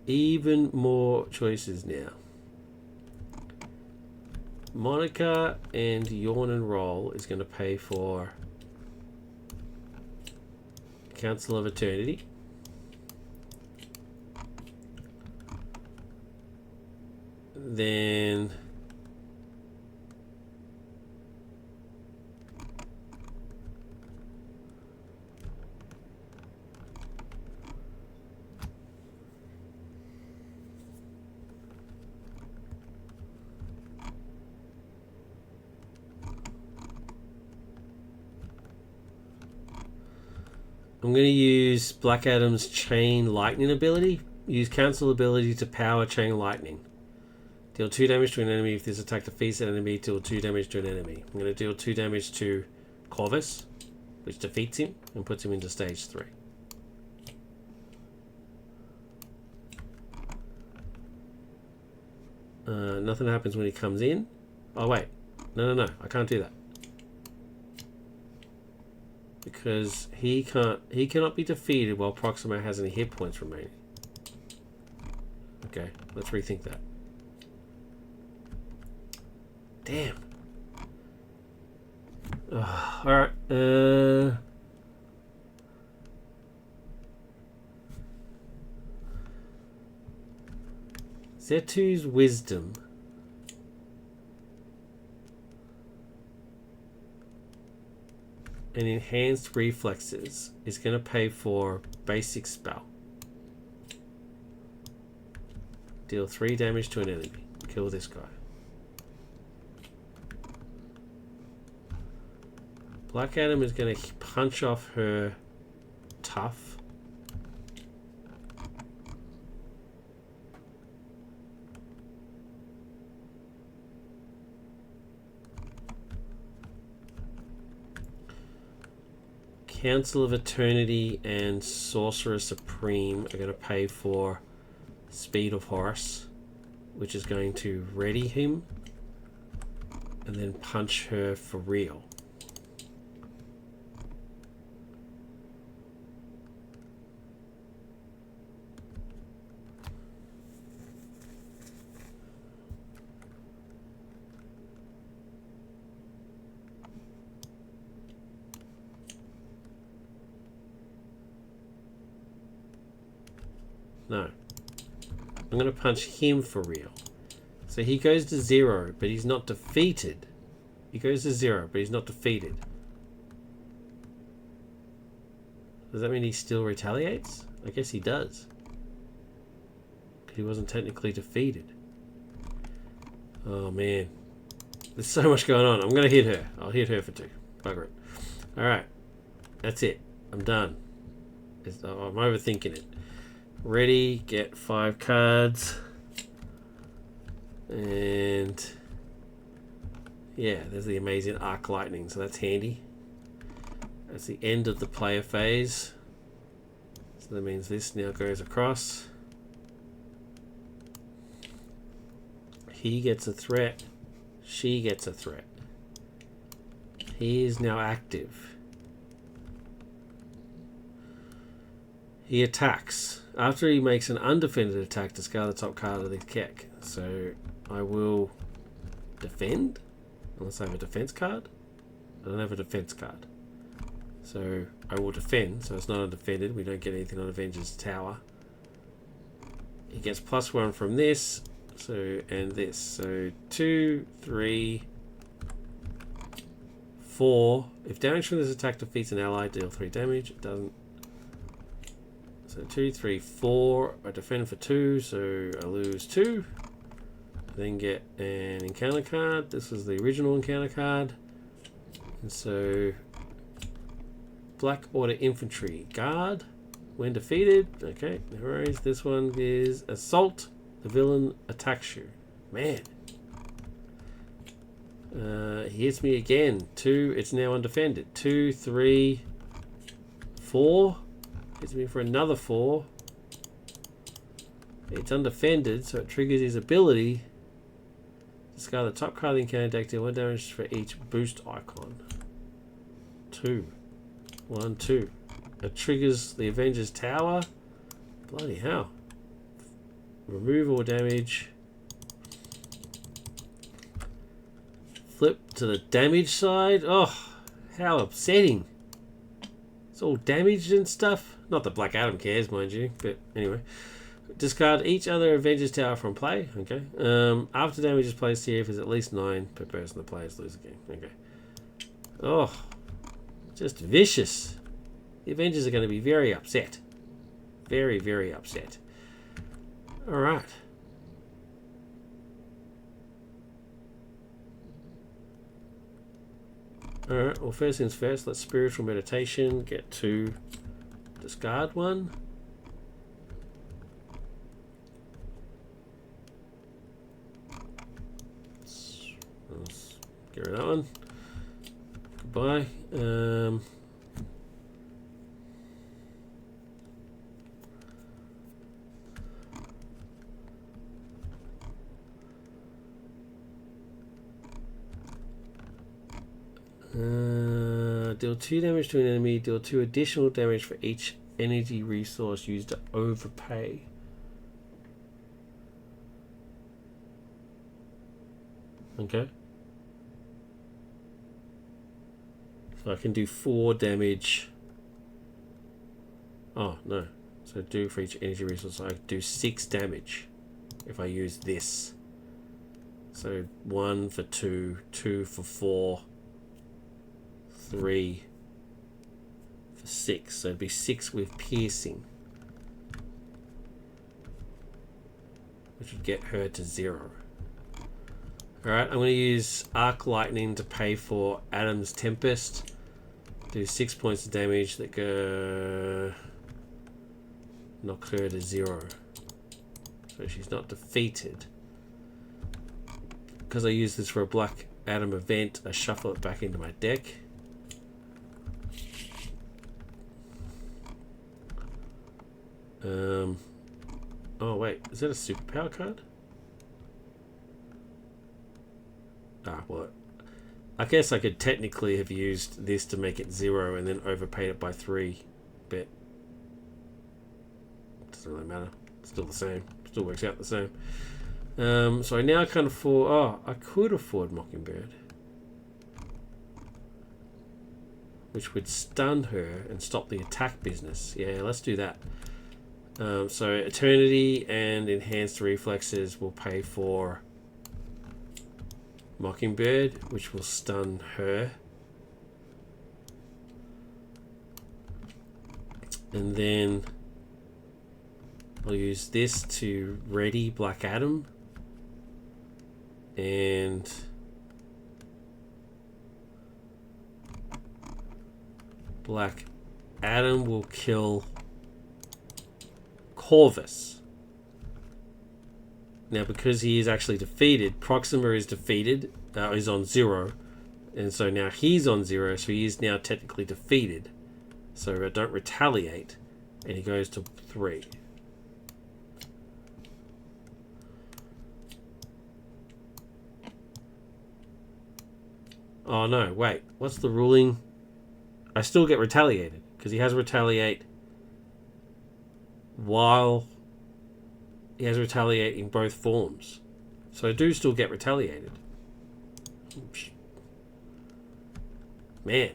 Even more choices now. Monica and Yawn and Roll is going to pay for Council of Eternity. Then I'm going to use Black Adam's Chain Lightning ability. Use Council ability to power Chain Lightning. Deal 2 damage to an enemy. If this attack defeats an enemy, deal 2 damage to an enemy. I'm going to deal 2 damage to Corvus, which defeats him and puts him into stage 3. Nothing happens when he comes in. Oh wait, no, I can't do that. Because he cannot be defeated while Proxima has any hit points remaining. Okay, let's rethink that. Damn. Alright. Zetu's Wisdom. And Enhanced Reflexes is going to pay for Basic Spell. Deal 3 damage to an enemy. Kill this guy. Black Adam is going to punch off her Tough. Council of Eternity and Sorcerer Supreme are going to pay for Speed of Horus, which is going to ready him and then punch her for real. No. I'm going to punch him for real. So he goes to 0, but he's not defeated. He goes to 0, but he's not defeated. Does that mean he still retaliates? I guess he does. He wasn't technically defeated. Oh man. There's so much going on. I'm going to hit her. I'll hit her for 2. Bugger it. Alright. That's it. I'm done. I'm overthinking it. Ready, get 5 cards, and yeah, there's the amazing Arc Lightning, so that's handy. That's the end of the player phase, so that means this now goes across. He gets a threat, she gets a threat. He is now active. He attacks. After he makes an undefended attack, discard the top card of the deck. So I will defend, unless I have a defense card. I don't have a defense card. So I will defend, so it's not undefended. We don't get anything on Avengers Tower. He gets +1 from this, so and this. So 2, 3, 4. If damage from this attack defeats an ally, deal 3 damage. It doesn't. So 2, 3, 4. I defend for 2, so I lose 2. Then get an encounter card. This is the original encounter card. And so Black Order Infantry Guard. When defeated, okay, no worries. This one is Assault. The villain attacks you. Man. He hits me again. 2, it's now undefended. 2, 3, 4. Hits me for another 4. It's undefended, so it triggers his ability. Discard the top card of the encounter deck, deal 1 damage for each boost icon. 2. 1, 2. It triggers the Avenger's Tower. Bloody hell. Remove all damage. Flip to the damage side. Oh, how upsetting. It's all damaged and stuff. Not that Black Adam cares, mind you, but anyway. Discard each other Avengers Tower from play. Okay. After damage is placed here, if there's at least 9 per person, the players lose the game. Okay. Oh, just vicious. The Avengers are going to be very upset. Very, very upset. Alright. Alright, well, first things first, let's Spiritual Meditation, get 2, discard 1. Let's get rid of that one. Goodbye. Deal 2 damage to an enemy, deal 2 additional damage for each energy resource used to overpay. Okay. So I can do 4 damage. Oh, no. So do for each energy resource, I do 6 damage if I use this. So 1 for 2, 2 for 4. 3 for 6, so it'd be 6 with piercing, which would get her to 0. Alright, I'm going to use Arc Lightning to pay for Adam's Tempest. Do 6 points of damage that go knock her to 0. So she's not defeated. Because I use this for a Black Adam event, I shuffle it back into my deck. Oh wait, is that a superpower card? Ah, well, I guess I could technically have used this to make it 0 and then overpaid it by 3, but it doesn't really matter. It's still the same. Still works out the same. So I now can't afford... Oh, I could afford Mockingbird, which would stun her and stop the attack business. Yeah, let's do that. So Eternity and Enhanced Reflexes will pay for Mockingbird, which will stun her. And then I'll use this to ready Black Adam. And Black Adam will kill Corvus. Now, because he is actually defeated, Proxima is defeated, is on 0, and so now he's on 0, so he is now technically defeated. So I don't retaliate, and he goes to 3. Oh no, wait, what's the ruling? I still get retaliated, because he has retaliate while he has retaliate in both forms. So I do still get retaliated. Oops. Man.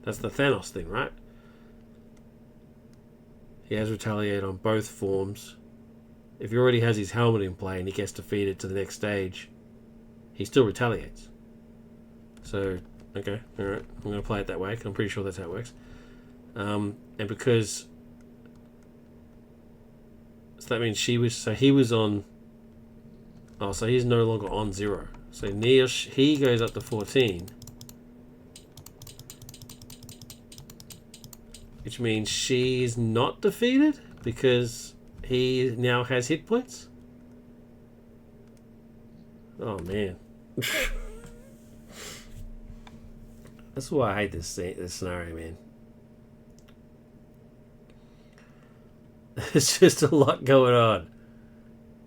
That's the Thanos thing, right? He has retaliate on both forms. If he already has his helmet in play and he gets defeated to the next stage, he still retaliates. So, okay, alright. I'm going to play it that way, because I'm pretty sure that's how it works. And because... So that means she was... So he was on... Oh, so he's no longer on 0. So he goes up to 14. Which means she's not defeated, because he now has hit points. Oh, man. That's why I hate this scenario, man. There's just a lot going on.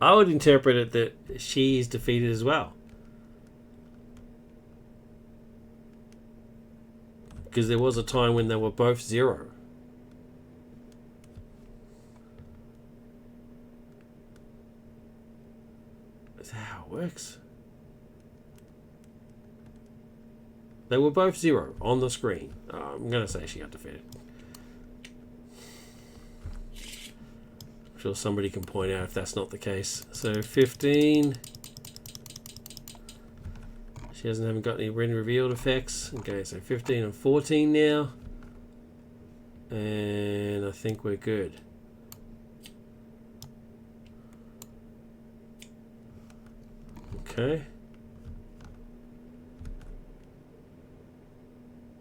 I would interpret it that she is defeated as well. Because there was a time when they were both 0. Is that how it works? They were both 0 on the screen. I'm going to say she got defeated. I'm sure somebody can point out if that's not the case. So 15. She haven't got any when revealed effects. Okay, so 15 and 14 now. And I think we're good. Okay.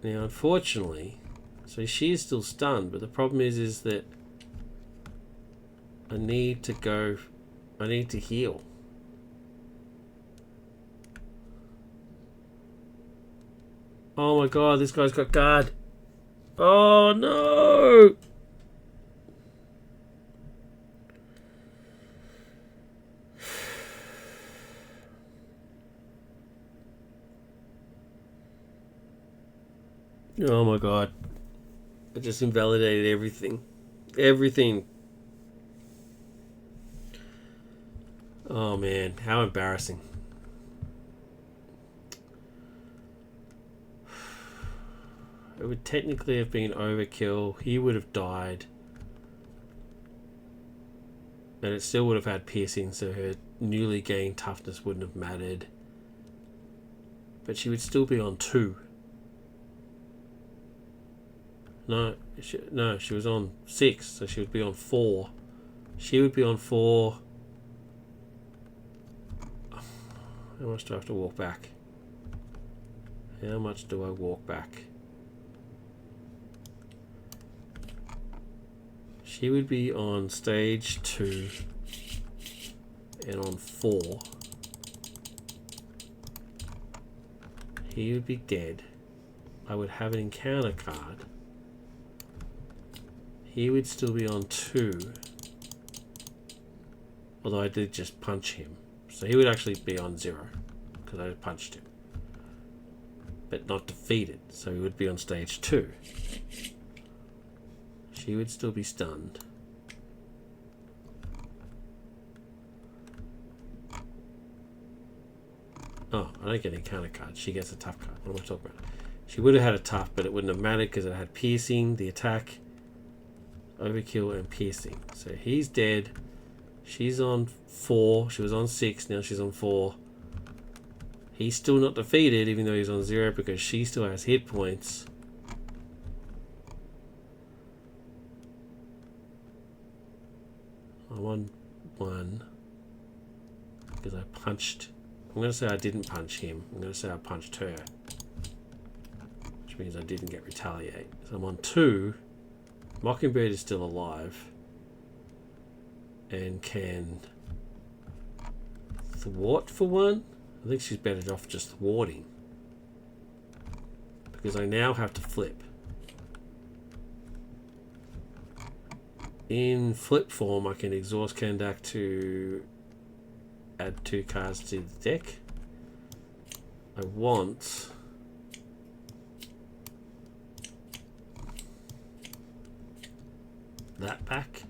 Now, unfortunately, so she is still stunned, but the problem is that I need to heal. Oh my god, this guy's got guard. Oh no! Oh my god. I just invalidated everything. Everything. Oh man, how embarrassing. It would technically have been overkill. He would have died. And it still would have had piercing, so her newly gained toughness wouldn't have mattered. But she would still be on 2. No, she was on 6, so she would be on 4. She would be on 4. How much do I have to walk back? How much do I walk back? She would be on stage 2 and on 4. He would be dead. I would have an encounter card. He would still be on 2. Although I did just punch him. So he would actually be on 0. Because I punched him. But not defeated. So he would be on stage 2. She would still be stunned. Oh, I don't get an encounter card. She gets a tough card. What am I talking about? She would have had a tough, but it wouldn't have mattered because it had piercing, the attack, overkill, and piercing. So he's dead. She's on 4. She was on 6. Now she's on 4. He's still not defeated, even though he's on 0, because she still has hit points. I'm on 1 because I punched. I'm going to say I didn't punch him. I'm going to say I punched her, which means I didn't get retaliate. So I'm on 2. Mockingbird is still alive and can thwart for 1. I think she's better off just thwarting because I now have to flip. In flip form, I can exhaust Kandak to add 2 cards to the deck. I want that back.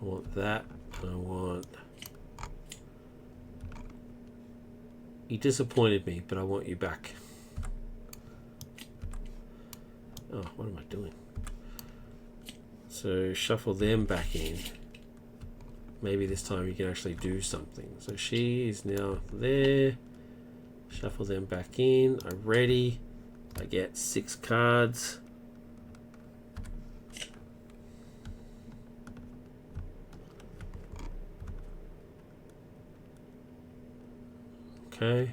I want that, and I want... You disappointed me, but I want you back. Oh, what am I doing? So shuffle them back in. Maybe this time you can actually do something. So she is now there. Shuffle them back in. I'm ready. I get 6 cards. Okay.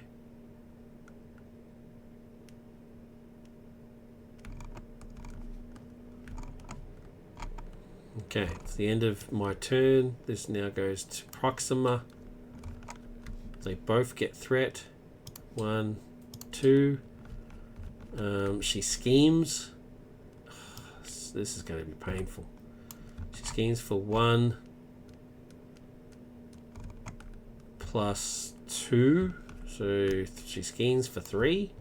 Okay, it's the end of my turn. This now goes to Proxima. They both get threat. 1, 2. She schemes. This is going to be painful. She schemes for 1 plus 2. So she schemes for 3.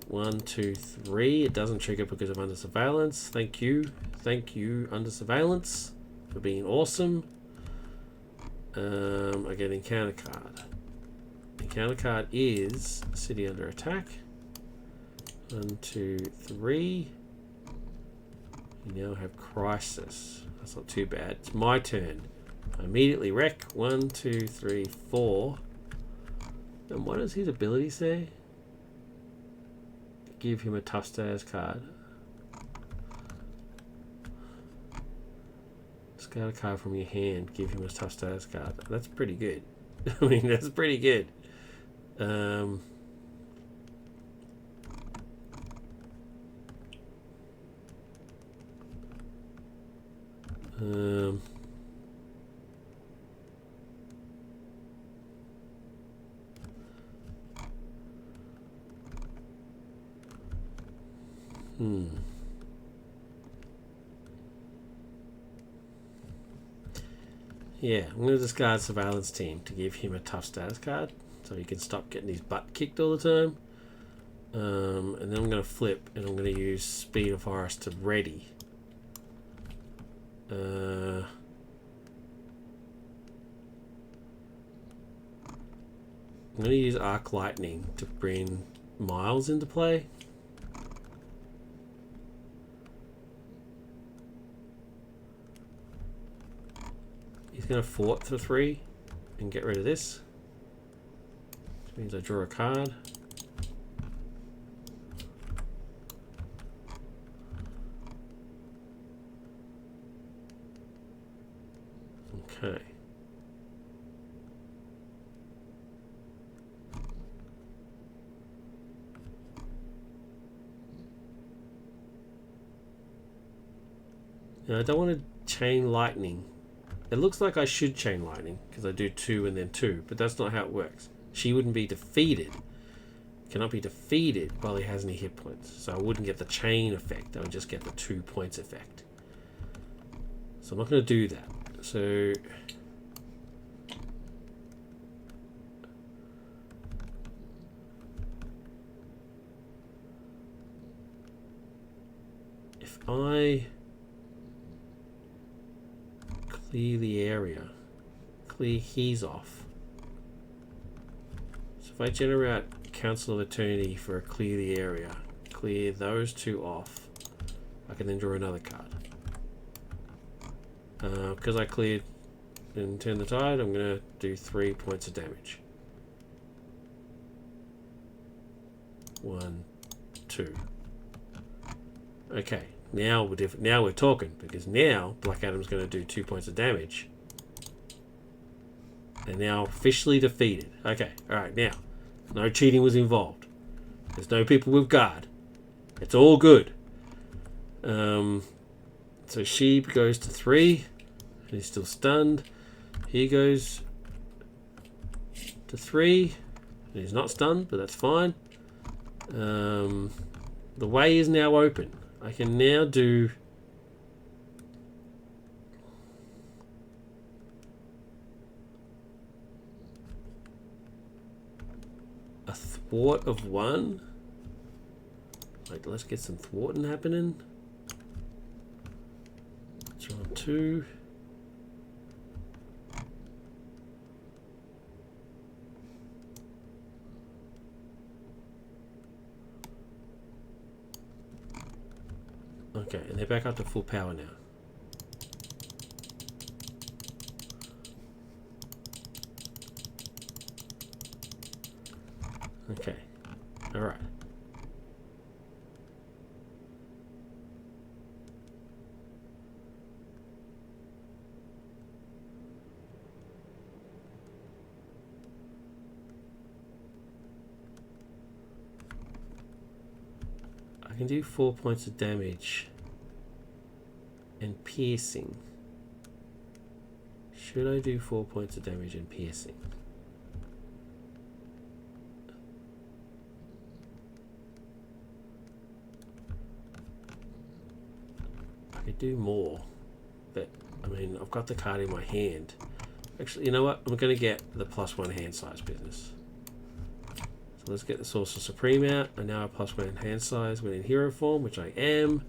1, 2, 3. It doesn't trigger because of under surveillance. Thank you. Thank you, under surveillance, for being awesome. I get encounter card. Encounter card is city under attack. 1, 2, 3. You now have crisis. That's not too bad. It's my turn. I immediately wreck. 1, 2, 3, 4. And what does his ability say? Give him a tough status card. Discard a card from your hand. Give him a tough status card. That's pretty good. I mean, that's pretty good. Yeah, I'm going to discard surveillance team to give him a tough status card so he can stop getting his butt kicked all the time. And then I'm going to flip and I'm going to use speed of forest to ready. I'm going to use arc lightning to bring Miles into play. He's going to fort for 3 and get rid of this. Which means I draw a card. Okay. Now I don't want to chain lightning. It looks like I should chain lightning because I do 2 and then 2, but that's not how it works. She wouldn't be defeated. Cannot be defeated while he has any hit points. So I wouldn't get the chain effect. I would just get the 2 points effect. So I'm not going to do that. So if I clear the area, clear his off. So if I generate Council of Eternity for a clear the area, clear those 2 off, I can then draw another card. Because I cleared and turn the tide, I'm going to do 3 points of damage. 1, 2. Okay. Now we're talking, because now Black Adam's going to do 2 points of damage. They're now officially defeated. Okay, alright, now. No cheating was involved. There's no people with guard. It's all good. So she goes to 3. And he's still stunned. He goes to 3. And he's not stunned, but that's fine. The way is now open. I can now do a thwart of 1. Like, let's get some thwarting happening. Draw 2. Okay, and they're back up to full power now. Okay, alright. I can do 4 points of damage and piercing. Should I do 4 points of damage and piercing? do more. But I mean, I've got the card in my hand. Actually, you know what? I'm going to get the +1 hand size business. So let's get the Sorcerer Supreme out. I now have +1 hand size when in hero form, which I am.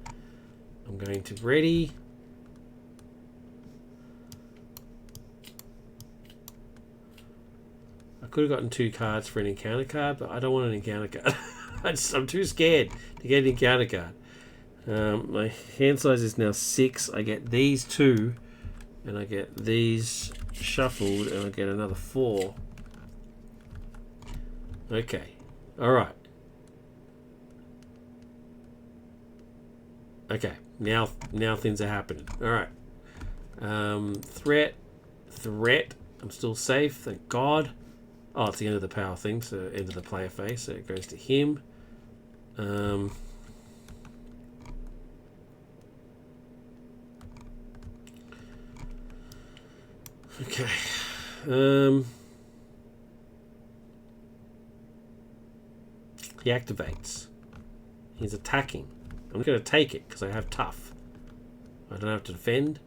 I'm going to ready. I could have gotten 2 cards for an encounter card, but I don't want an encounter card. I'm too scared to get an encounter card. My hand size is now 6. I get these 2, and I get these shuffled, and I get another 4. Okay, all right. Okay, now things are happening. All right. Threat. I'm still safe, thank God. Oh, it's the end of the power thing, so end of the player phase, so it goes to him. Okay. He activates. He's attacking. I'm going to take it because I have tough. I don't have to defend.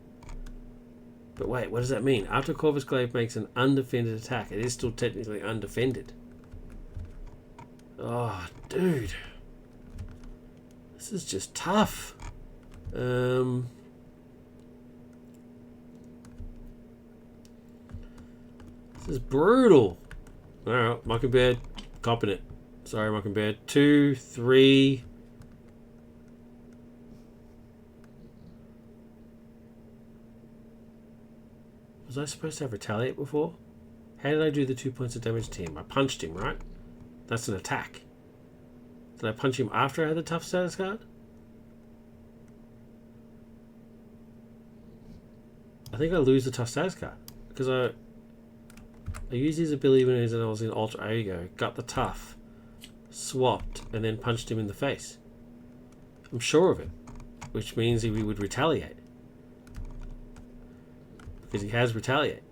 But wait, what does that mean? After Corvus Glaive makes an undefended attack, it is still technically undefended. Oh, dude. This is just tough. This is brutal. Alright, Mockingbird. Copping it. Sorry, Mockingbird. 2, 3... Was I supposed to have retaliate before? How did I do the 2 points of damage to him? I punched him, right? That's an attack. Did I punch him after I had the tough status card? I think I lose the tough status card. Because I used his ability when I was in Ultra Ego, got the tough, swapped, and then punched him in the face. I'm sure of it. Which means he would retaliate. Because he has retaliate.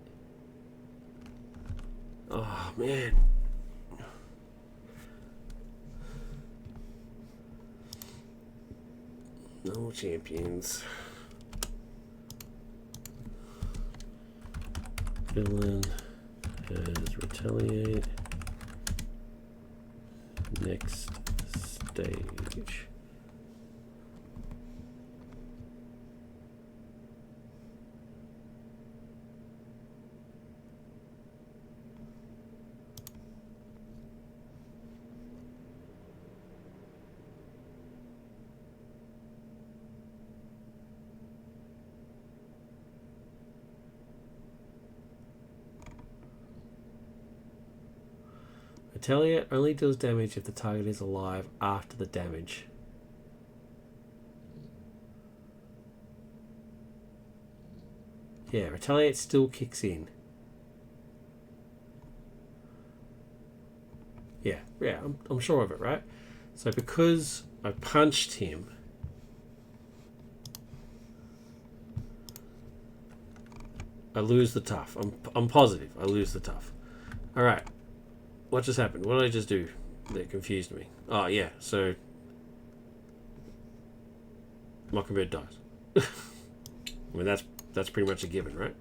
Oh, man. No champions. Villain has retaliate. Next stage. Retaliate only deals damage if the target is alive after the damage. Yeah, Retaliate still kicks in. Yeah, I'm sure of it, right? So because I punched him, I lose the tough. I'm positive I lose the tough. All right. What just happened? What did I just do that confused me? Oh, yeah, so Mockingbird dies. I mean, that's pretty much a given, right?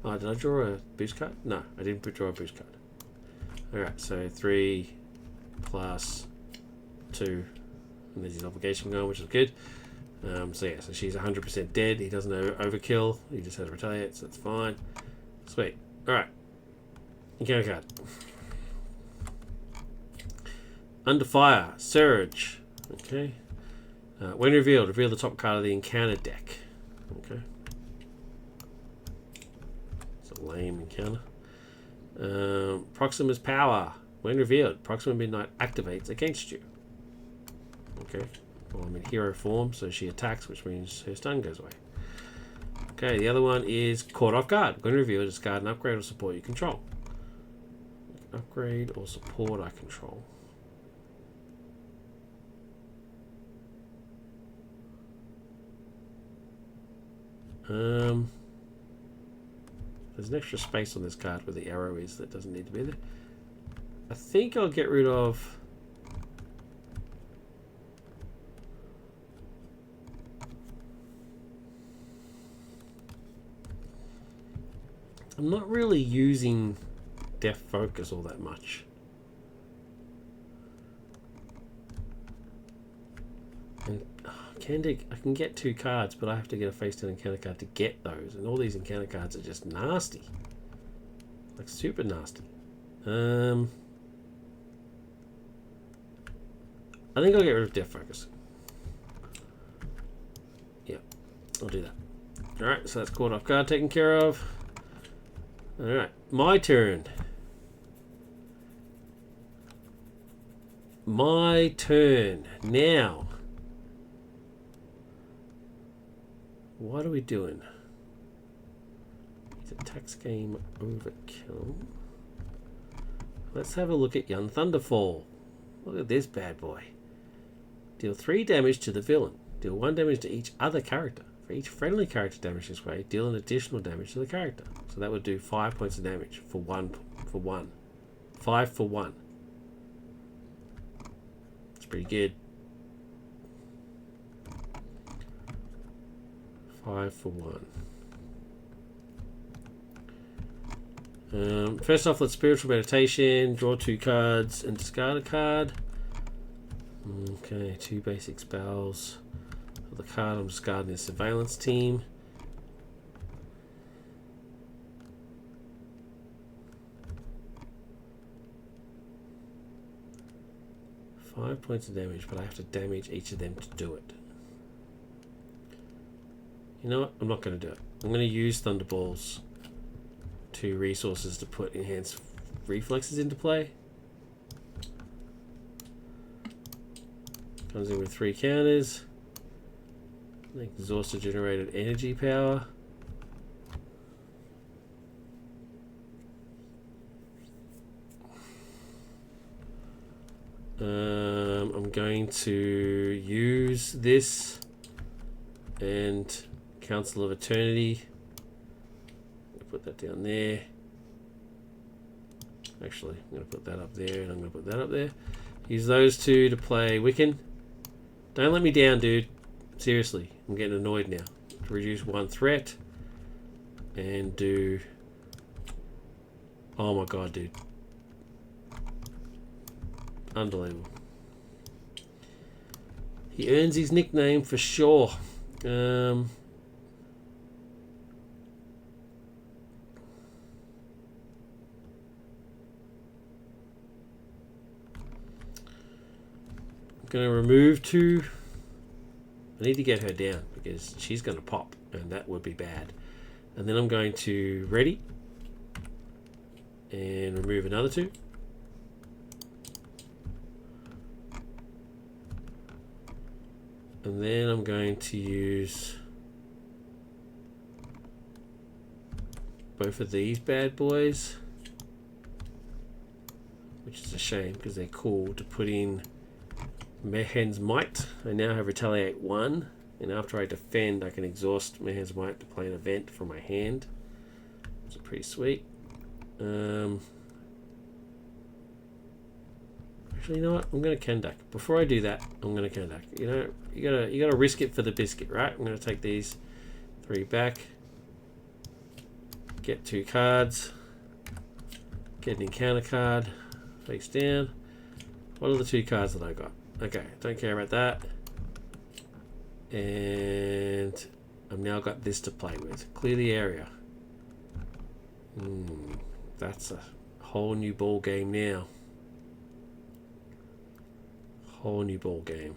Oh, did I draw a boost card? No, I didn't draw a boost card. Alright, so 3 plus 2. And there's his obligation going, which is good. So yeah, so she's 100% dead. He doesn't overkill. He just has to retaliate, so that's fine. Sweet. Alright. Encounter card. Under Fire, Surge. Okay. When revealed, reveal the top card of the encounter deck. Okay. It's a lame encounter. Proxima's Power. When revealed, Proxima Midnight activates against you. Okay. Well, I'm in hero form, so she attacks, which means her stun goes away. Okay, the other one is Caught Off Guard. When revealed, discard an upgrade or support you control. Upgrade or support I control. There's an extra space on this card where the arrow is that doesn't need to be there. I think I'll get rid of... I'm not really using Death Focus all that much. And I can get 2 cards, but I have to get a face-down encounter card to get those. And all these encounter cards are just nasty. Like, super nasty. I think I'll get rid of Death Focus. Yeah, I'll do that. Alright, so that's caught off guard taken care of. Alright, my turn. My turn. Now, what are we doing? It's a tax game overkill. Let's have a look at Young Thunderfall. Look at this bad boy. Deal 3 damage to the villain. Deal 1 damage to each other character. For each friendly character damaged this way, deal an additional damage to the character. So that would do 5 points of damage for one. 5 for 1. It's pretty good. 5 for 1. First off, let's Spiritual Meditation, draw 2 cards, and discard a card. Okay, 2 basic spells. For the card, I'm discarding the Surveillance Team. Five points of damage, but I have to damage each of them to do it. You know what? I'm not going to do it. I'm going to use Thunderballs. 2 resources to put enhanced reflexes into play. Comes in with 3 counters. Exhausted generated energy power. I'm going to use this and Council of Eternity. Put that down there. Actually, I'm going to put that up there, and I'm going to put that up there. Use those 2 to play Wiccan. Don't let me down, dude. Seriously, I'm getting annoyed now. To reduce 1 threat. And do... Oh my god, dude. Unbelievable. He earns his nickname for sure. I'm going to remove 2. I need to get her down because she's going to pop and that would be bad. And then I'm going to ready and remove another 2. And then I'm going to use both of these bad boys, which is a shame because they're cool, to put in Mayhen's Might. I now have Retaliate 1, and after I defend, I can exhaust Mayhen's Might to play an event from my hand. It's pretty sweet. Actually, you know what? I'm going to Kendak. Before I do that, I'm going to Kendak. You know, you gotta risk it for the biscuit, right? I'm going to take these 3 back. Get 2 cards. Get an encounter card. Face down. What are the 2 cards that I got? Okay, don't care about that. And I've now got this to play with. Clear the area. That's a whole new ball game now. Whole new ball game.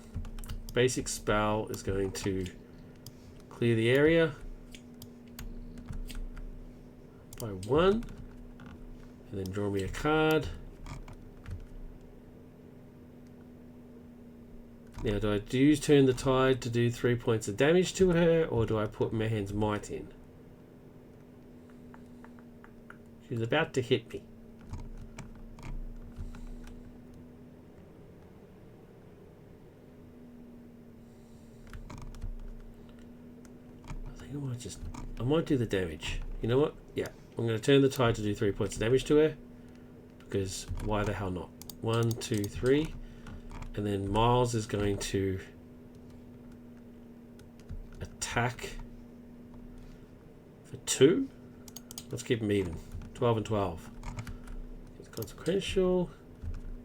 Basic spell is going to clear the area by 1, and then draw me a card. Now, do I use Turn the Tide to do 3 points of damage to her, or do I put Mayhen's Might in? She's about to hit me. I might do the damage. You know what? Yeah, I'm going to Turn the Tide to do 3 points of damage to her, because why the hell not? 1, 2, 3, and then Miles is going to attack for 2. Let's keep them even. 12 and 12. It's consequential,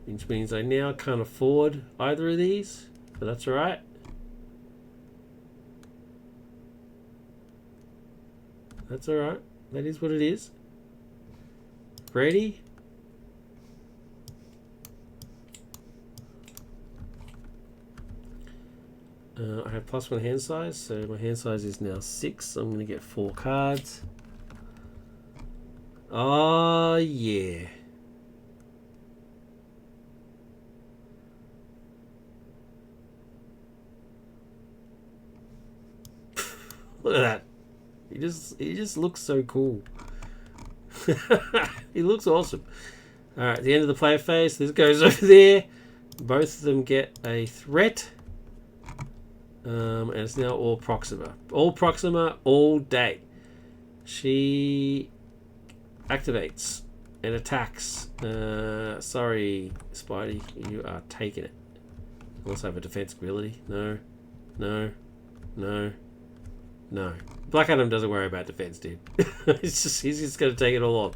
which means I now can't afford either of these, but that's alright. That's alright. That is what it is. Ready? I have +1 hand size, so my hand size is now 6. So I'm going to get 4 cards. Oh, yeah. Look at that. He just looks so cool. He looks awesome. Alright, the end of the player phase. This goes over there. Both of them get a threat. And it's now all Proxima. All Proxima all day. She activates and attacks. Sorry, Spidey. You are taking it. Unless I have a defense ability. No. No. No. No. Black Adam doesn't worry about defense, dude. He's just going to take it all on.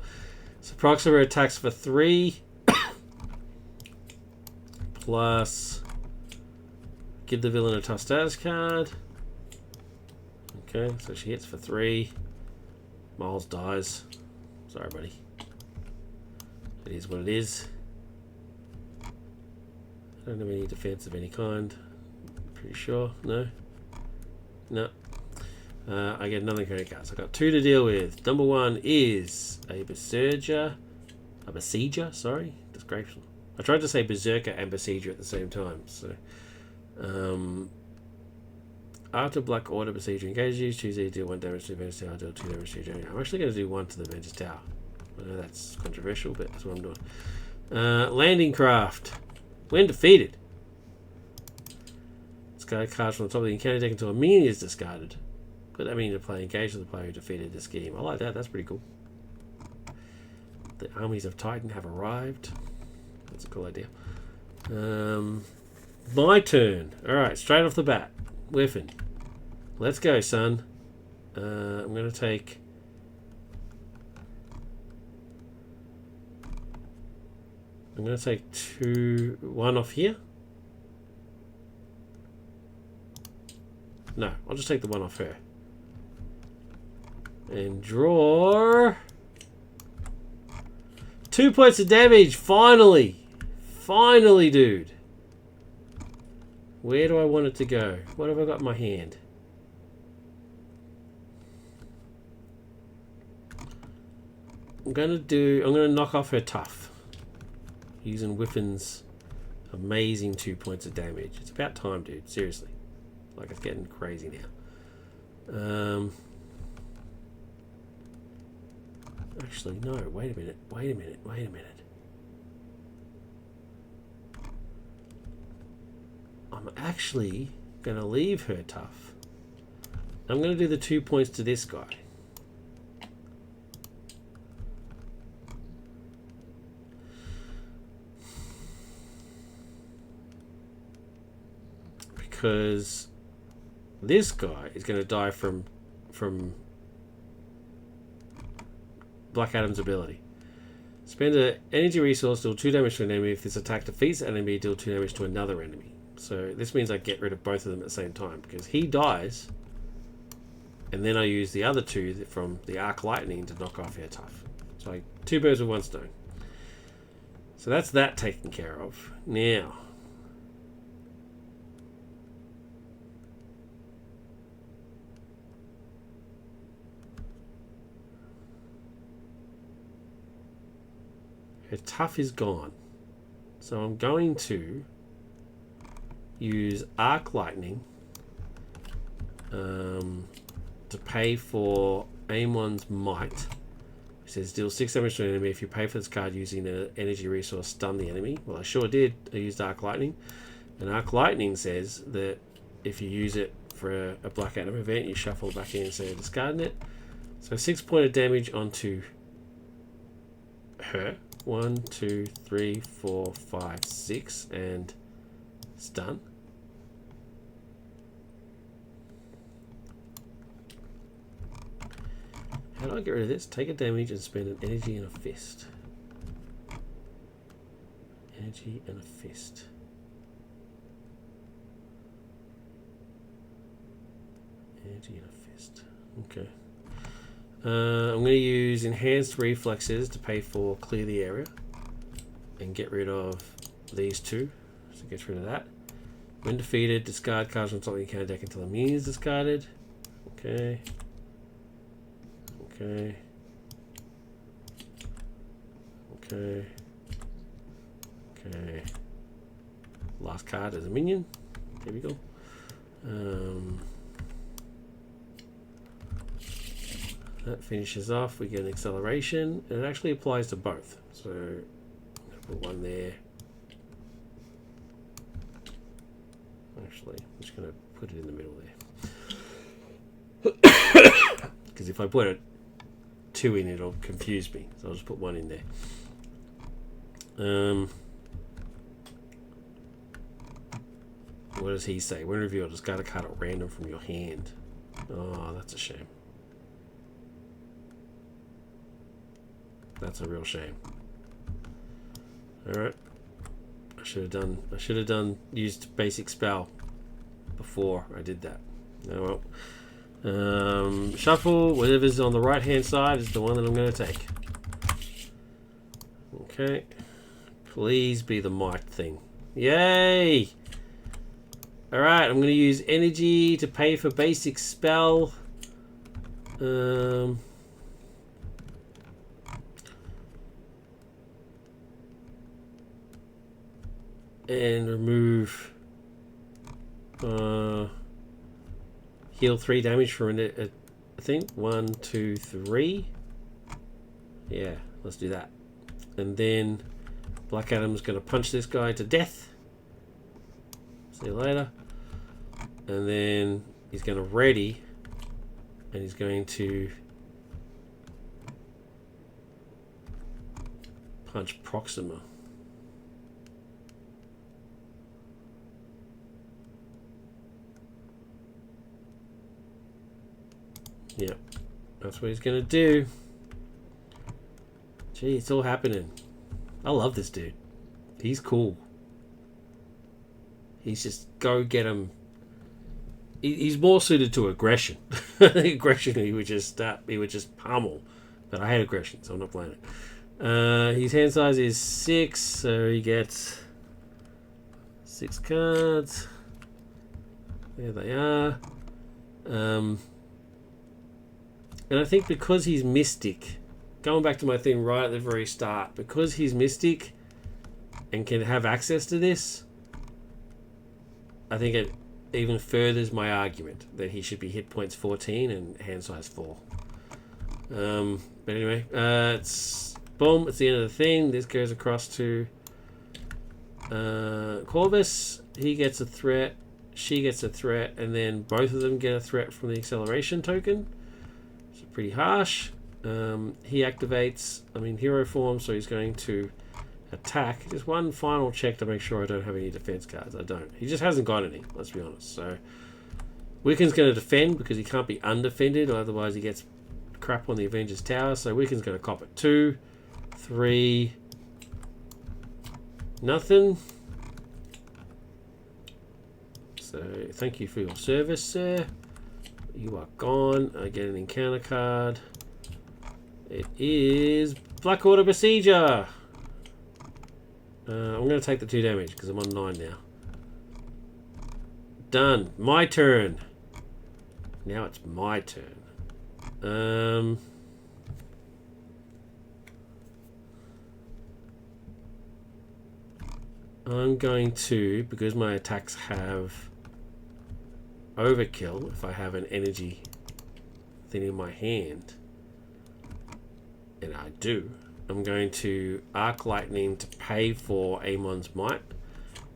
So Proxima attacks for 3. Plus... give the villain a tough status card. Okay, so she hits for 3. Miles dies. Sorry, buddy. It is what it is. I don't have any defense of any kind. Pretty sure. No. No. I get another credit card. So I got 2 to deal with. Number 1 is a Besieger. A Besieger, sorry. Disgraceful. I tried to say Berserker and Besieger at the same time. So, after Black Order Besieger engages you, choose either deal 1 damage to the Avengers Tower, deal 2 damage to your. I'm actually going to do 1 to the Avengers Tower. I know that's controversial, but that's what I'm doing. Landing Craft. When defeated, discard cards from the top of the encounter deck until a minion is discarded. But that means the player engaged with the player who defeated the scheme. I like that. That's pretty cool. The armies of Titan have arrived. That's a cool idea. My turn. Alright, straight off the bat. Whiffin. Let's go, son. I'm going to take... I'm going to take 1 off here. No, I'll just take the 1 off her. And draw 2 points of damage. Finally. Finally, dude. Where do I want it to go? What have I got in my hand? I'm gonna knock off her tough. Using Whiffin's amazing 2 points of damage. It's about time, dude. Seriously. Like, it's getting crazy now. Actually, no. Wait a minute. Wait a minute. Wait a minute. I'm actually going to leave her tough. I'm going to do the 2 points to this guy. Because this guy is going to die from Black Adam's ability. Spend an energy resource, deal 2 damage to an enemy. If this attack defeats an enemy, deal 2 damage to another enemy. So this means I get rid of both of them at the same time, because he dies, and then I use the other 2 from the Arc Lightning to knock off her tough. So 2 birds with 1 stone. So that's that taken care of. Now, her tough is gone. So I'm going to use Arc Lightning to pay for Amon's Might. It says deal 6 damage to an enemy if you pay for this card using an energy resource, stun the enemy. Well, I sure did. I used Arc Lightning. And Arc Lightning says that if you use it for a Black Adam event, you shuffle back in instead of discarding it. So 6 points of damage onto her. 1, 2, 3, 4, 5, 6, and stun. How do I get rid of this? Take a damage and spend an energy and a fist. Energy and a fist. Energy and a fist. Okay. I'm going to use enhanced reflexes to pay for clear the area and get rid of these two. So it gets rid of that. When defeated, discard cards from something you can't deck until the minion is discarded. Okay. Okay. Okay. Okay. Last card is a minion. There we go. That finishes off. We get an acceleration. And it actually applies to both. So I'm going to put one there. Actually, I'm just going to put it in the middle there. Because if I put it two in, it'll confuse me. So I'll just put one in there. What does he say? When revealed, discard a card at random from your hand. Oh, that's a shame. That's a real shame. Alright. I should have used basic spell before I did that. Oh well. Shuffle, whatever's on the right hand side is the one that I'm going to take. Okay. Please be the might thing. Yay! Alright, I'm going to use energy to pay for basic spell. And remove heal 3 damage from a thing. 1, 2, 3. Yeah, let's do that. And then Black Adam's going to punch this guy to death. See you later. And then he's going to ready, and he's going to punch Proxima. Yep, that's what he's going to do. Gee, it's all happening. I love this dude. He's cool. He's just go get him. He's more suited to aggression. Aggression, he would just pummel. But I hate aggression, so I'm not playing it. His hand size is 6, so he gets 6 cards. There they are. And I think because he's Mystic, going back to my thing right at the very start, because he's Mystic and can have access to this, I think it even furthers my argument that he should be hit points 14 and hand size 4. But anyway, it's boom, it's the end of the thing. This goes across to Corvus. He gets a threat, she gets a threat, and then both of them get a threat from the acceleration token. It's pretty harsh. He activates, hero form, so he's going to attack. Just one final check to make sure I don't have any defense cards. I don't. He just hasn't got any, let's be honest. So Wiccan's going to defend because he can't be undefended, or otherwise he gets crap on the Avengers Tower. So Wiccan's going to cop it. 2, 3, nothing. So thank you for your service, sir. You are gone. I get an encounter card. It is Blackwater Besieger. I'm going to take the 2 damage because I'm on 9 now. Done. My turn. Now it's my turn. I'm going to, because my attacks have overkill, if I have an energy thing in my hand, and I do, I'm going to Arc Lightning to pay for Amon's Might.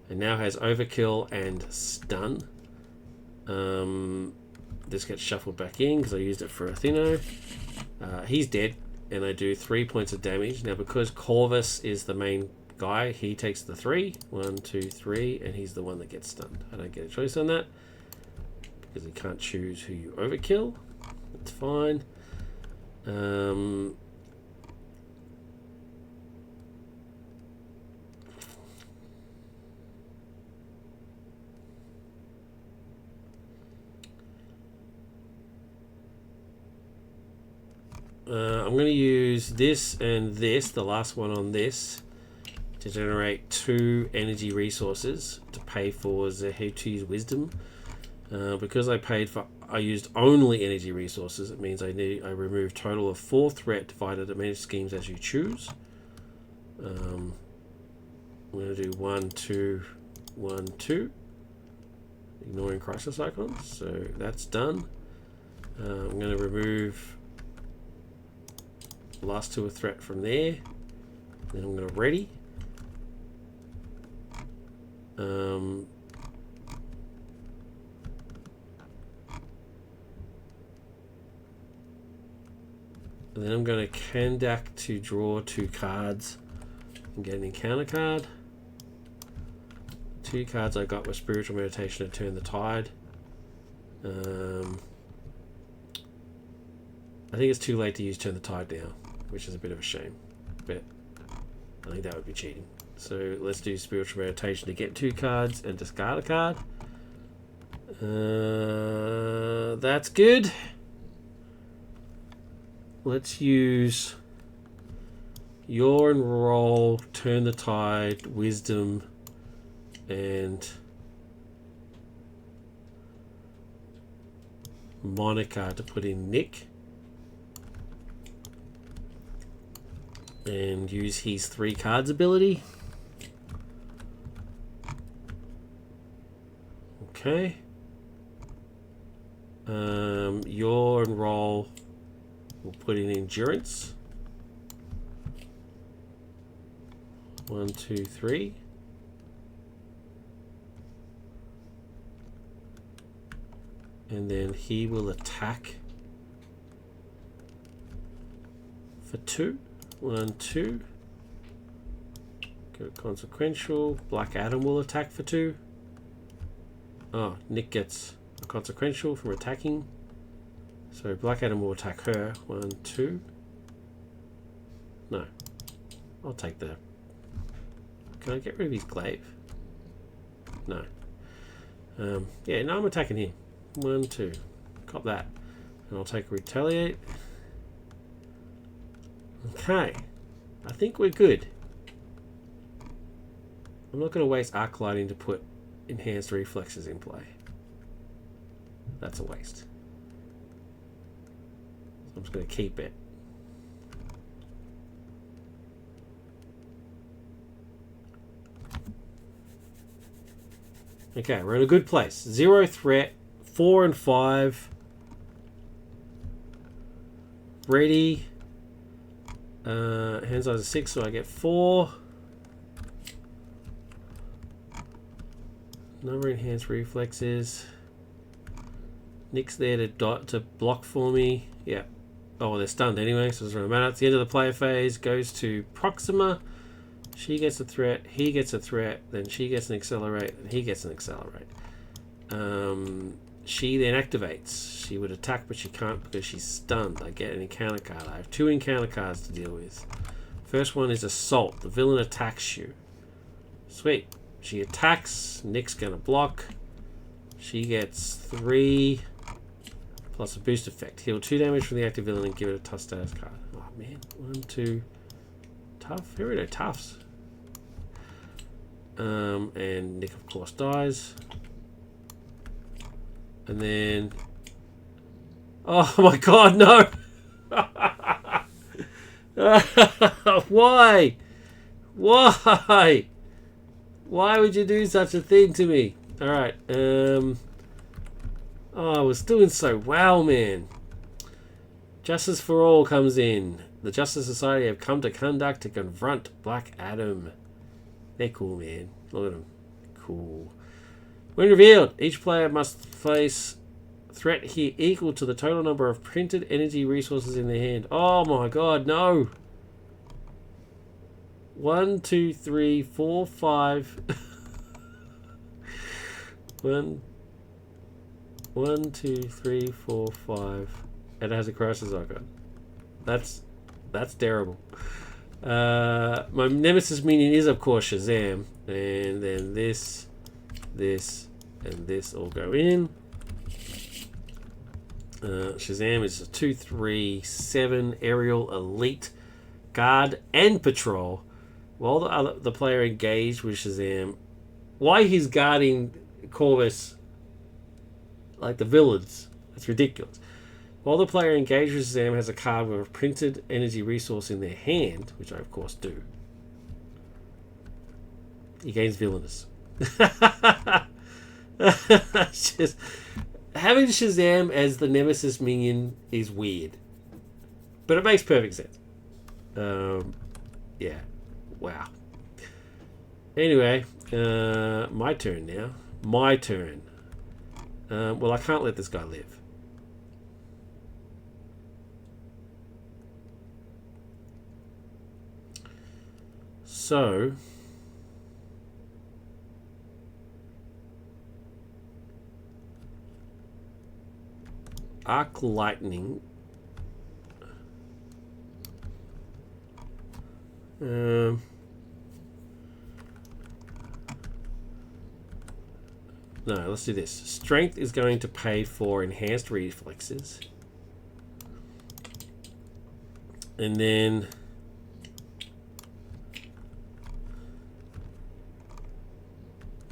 It now has overkill and stun. This gets shuffled back in because I used it for Atheno. He's dead, and I do 3 points of damage. Now, because Corvus is the main guy, he takes the 3. 1, 2, 3, and he's the one that gets stunned. I don't get a choice on that because you can't choose who you overkill. That's fine. I'm going to use this and this, the last one on this, to generate 2 energy resources to pay for Zehuti's wisdom. Because I used only energy resources, it means I remove total of 4 threat divided to many schemes as you choose. I'm going to do 1, 2, 1, 2, ignoring crisis icons. So that's done. I'm going to remove the last 2 a threat from there. Then I'm going to ready. And then I'm going to Kandak to draw 2 cards and get an encounter card. 2 cards I got were Spiritual Meditation and Turn the Tide. I think it's too late to use Turn the Tide now, which is a bit of a shame, but I think that would be cheating. So let's do Spiritual Meditation to get 2 cards and discard a card. That's good. Let's use Yaw and Roll, Turn the Tide, Wisdom, and Monica to put in Nick. And use his 3 cards ability. Okay. Yaw and Roll. We'll put in Endurance. 1, 2, 3. And then he will attack for 2. 1, 2. Go consequential. Black Adam will attack for 2. Oh, Nick gets a consequential from attacking. So Black Adam will attack her. 1, 2. No. I'll take the... Can I get rid of his glaive? No. Yeah, no, I'm attacking him. 1, 2. Cop that. And I'll take a retaliate. Okay. I think we're good. I'm not going to waste arc lighting to put enhanced reflexes in play. That's a waste. I'm just going to keep it. Okay, we're in a good place. 0 threat, 4 and 5. Ready. Hand size is 6, so I get 4. Number enhanced reflexes. Nick's there to block for me. Yeah. Oh, well, they're stunned anyway, so it doesn't really matter. It's the end of the player phase. Goes to Proxima. She gets a threat. He gets a threat. Then she gets an accelerate. And he gets an accelerate. She then activates. She would attack, but she can't because she's stunned. I get an encounter card. I have 2 encounter cards to deal with. First one is Assault. The villain attacks you. Sweet. She attacks. Nick's going to block. She gets 3 plus a boost effect. Heal 2 damage from the active villain and give it a tough status card. Oh, man. 1, 2. Tough. Here we go. Toughs. And Nick, of course, dies. And then... Oh, my God, no! Why? Why? Why would you do such a thing to me? Alright, oh, I was doing so well, man. Justice for All comes in. The Justice Society have come to conduct to confront Black Adam. They're cool, man. Look at them. Cool. When revealed, each player must face threat here equal to the total number of printed energy resources in their hand. Oh my God, no! 1, 2, 3, 4, 5. 1, 2, 3, 4, 5. And it has a crisis icon. That's terrible. My nemesis minion is, of course, Shazam. And then this, and this all go in. Shazam is a 2/3/7 aerial elite guard and patrol. While the player engaged with Shazam, why he's guarding Corvus like the villains? That's ridiculous. While the player engaged with Shazam has a card with a printed energy resource in their hand, which I of course do, he gains villainous. Just having Shazam as the nemesis minion is weird, but it makes perfect sense. Yeah, wow. Anyway, my turn now. My turn. Well, I can't let this guy live. So arc lightning. No, let's do this. Strength is going to pay for enhanced reflexes. And then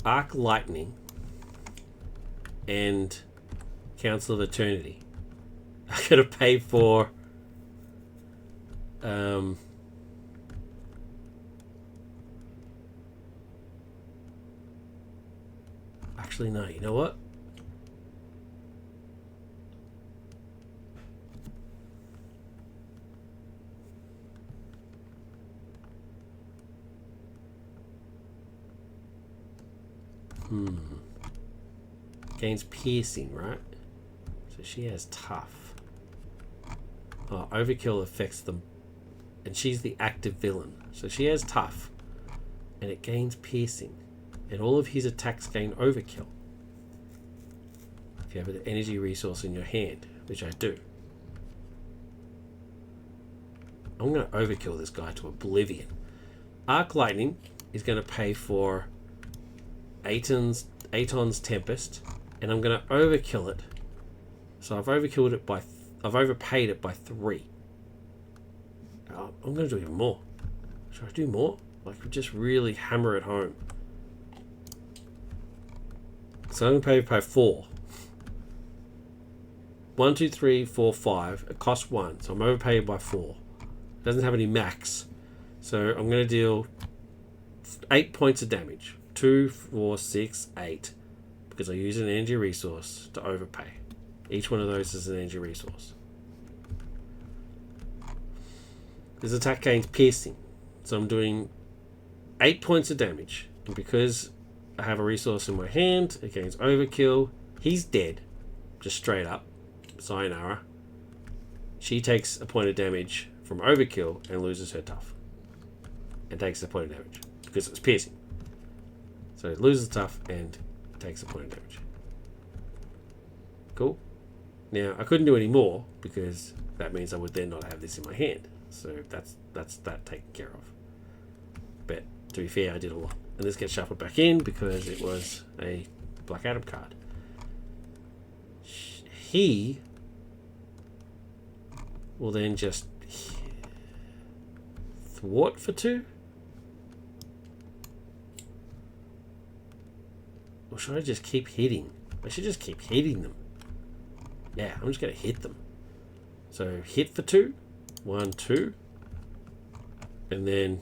arc lightning and Council of Eternity. I gotta pay for actually no, you know what? Gains piercing, right? So she has tough. Oh, overkill affects them. And she's the active villain. So she has tough. And it gains piercing. And all of his attacks gain overkill. If you have an energy resource in your hand, which I do. I'm going to overkill this guy to oblivion. Arc Lightning is going to pay for Aton's Tempest. And I'm going to overkill it. So I've overkilled it by... I've overpaid it by 3. Oh, I'm going to do even more. Should I do more? Like, just really hammer it home. So I'm going to pay by 4. 1, 2, 3, 4, 5. It costs 1. So I'm overpaid by 4. It doesn't have any max. So I'm going to deal 8 points of damage. 2, 4, 6, 8. Because I use an energy resource to overpay. Each one of those is an energy resource. This attack gains piercing. So I'm doing 8 points of damage. And because I have a resource in my hand, it gains overkill. He's dead. Just straight up. Sayonara. She takes a point of damage from overkill and loses her tough. And takes a point of damage. Because it's piercing. So it loses tough and takes a point of damage. Cool. Now I couldn't do any more because that means I would then not have this in my hand. So that's that taken care of. But to be fair, I did a lot. And this gets shuffled back in because it was a Black Adam card. He will then just thwart for 2. Or should I just keep hitting? I should just keep hitting them. Yeah, I'm just going to hit them. So hit for 2. 1, 2. And then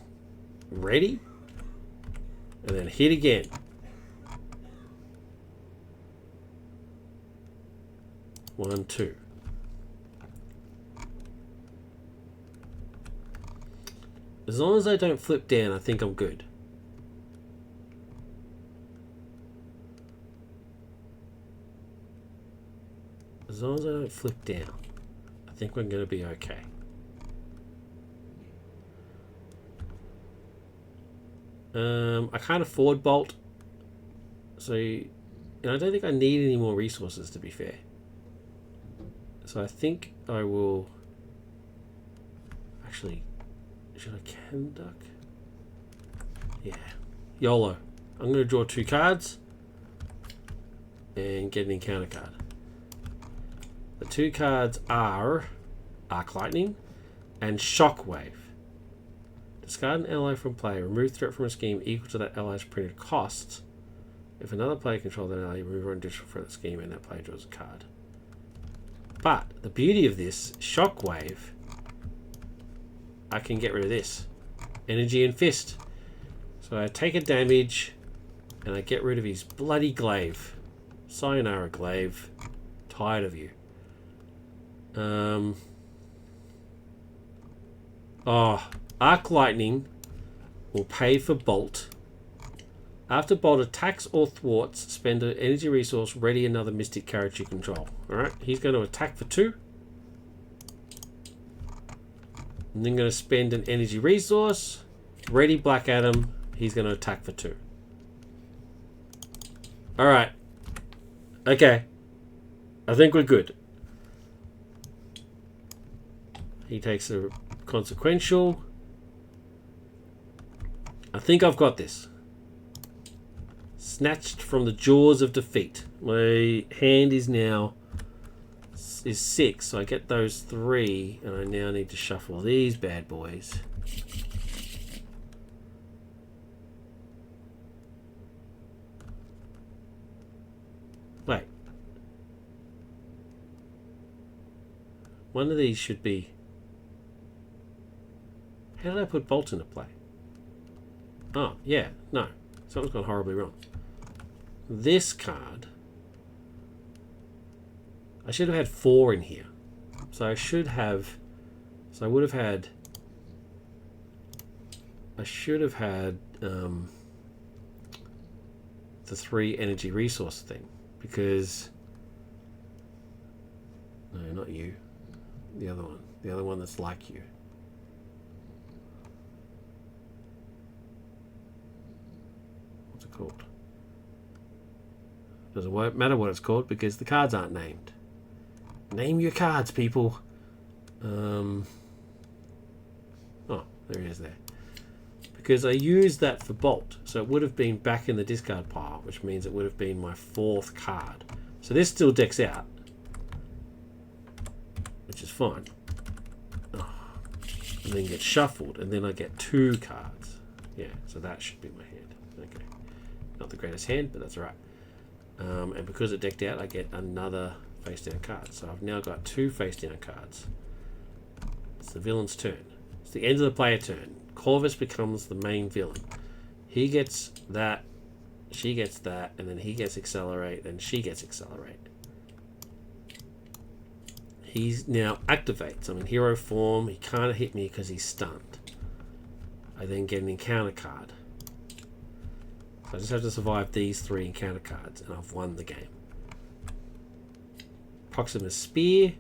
ready. And then hit again. 1, 2. As long as I don't flip down, I think I'm good. As long as I don't flip down, I think we're going to be okay. I can't afford Bolt. So, I don't think I need any more resources, to be fair. So I think I will Actually, should I conduct? Yeah. YOLO. I'm going to draw 2 cards and get an encounter card. The 2 cards are Arc Lightning and Shockwave. Discard an ally from play. Remove threat from a scheme equal to that ally's printed cost. If another player controls that ally, remove one additional from the scheme and that player draws a card. But the beauty of this, Shockwave, I can get rid of this. Energy and Fist. So I take a damage and I get rid of his bloody glaive. Sayonara glaive. Tired of you. Arc Lightning will pay for Bolt. After Bolt attacks or thwarts, spend an energy resource, ready another Mystic character you control. Alright, he's going to attack for 2. And then going to spend an energy resource, ready Black Adam, he's going to attack for 2. Alright. Okay. I think we're good. He takes a consequential. I think I've got this. Snatched from the jaws of defeat. My hand is now 6, so I get those 3, and I now need to shuffle these bad boys. Wait. One of these should be... How did I put Bolt into play? Oh, yeah, no. Something's gone horribly wrong. This card... I should have had 4 in here. So I should have... So I would have had... I should have had the 3 energy resource thing. Because... No, not you. The other one. The other one that's like you. What's it called? Doesn't matter what it's called because the cards aren't named. Name your cards, people. Oh, there it is there. Because I used that for Bolt. So it would have been back in the discard pile, which means it would have been my 4th card. So this still decks out. Which is fine. Oh. And then gets shuffled, and then I get 2 cards. Yeah, so that should be my hand. Okay. Not the greatest hand, but that's alright. And because it decked out, I get another face down card. So I've now got 2 face down cards. It's the villain's turn. It's the end of the player turn. Corvus becomes the main villain. He gets that, she gets that, and then he gets accelerate, and she gets accelerate. He's now activates. I'm in hero form. He can't hit me because he's stunned. I then get an encounter card. So I just have to survive these 3 encounter cards, and I've won the game. Proxima Spear.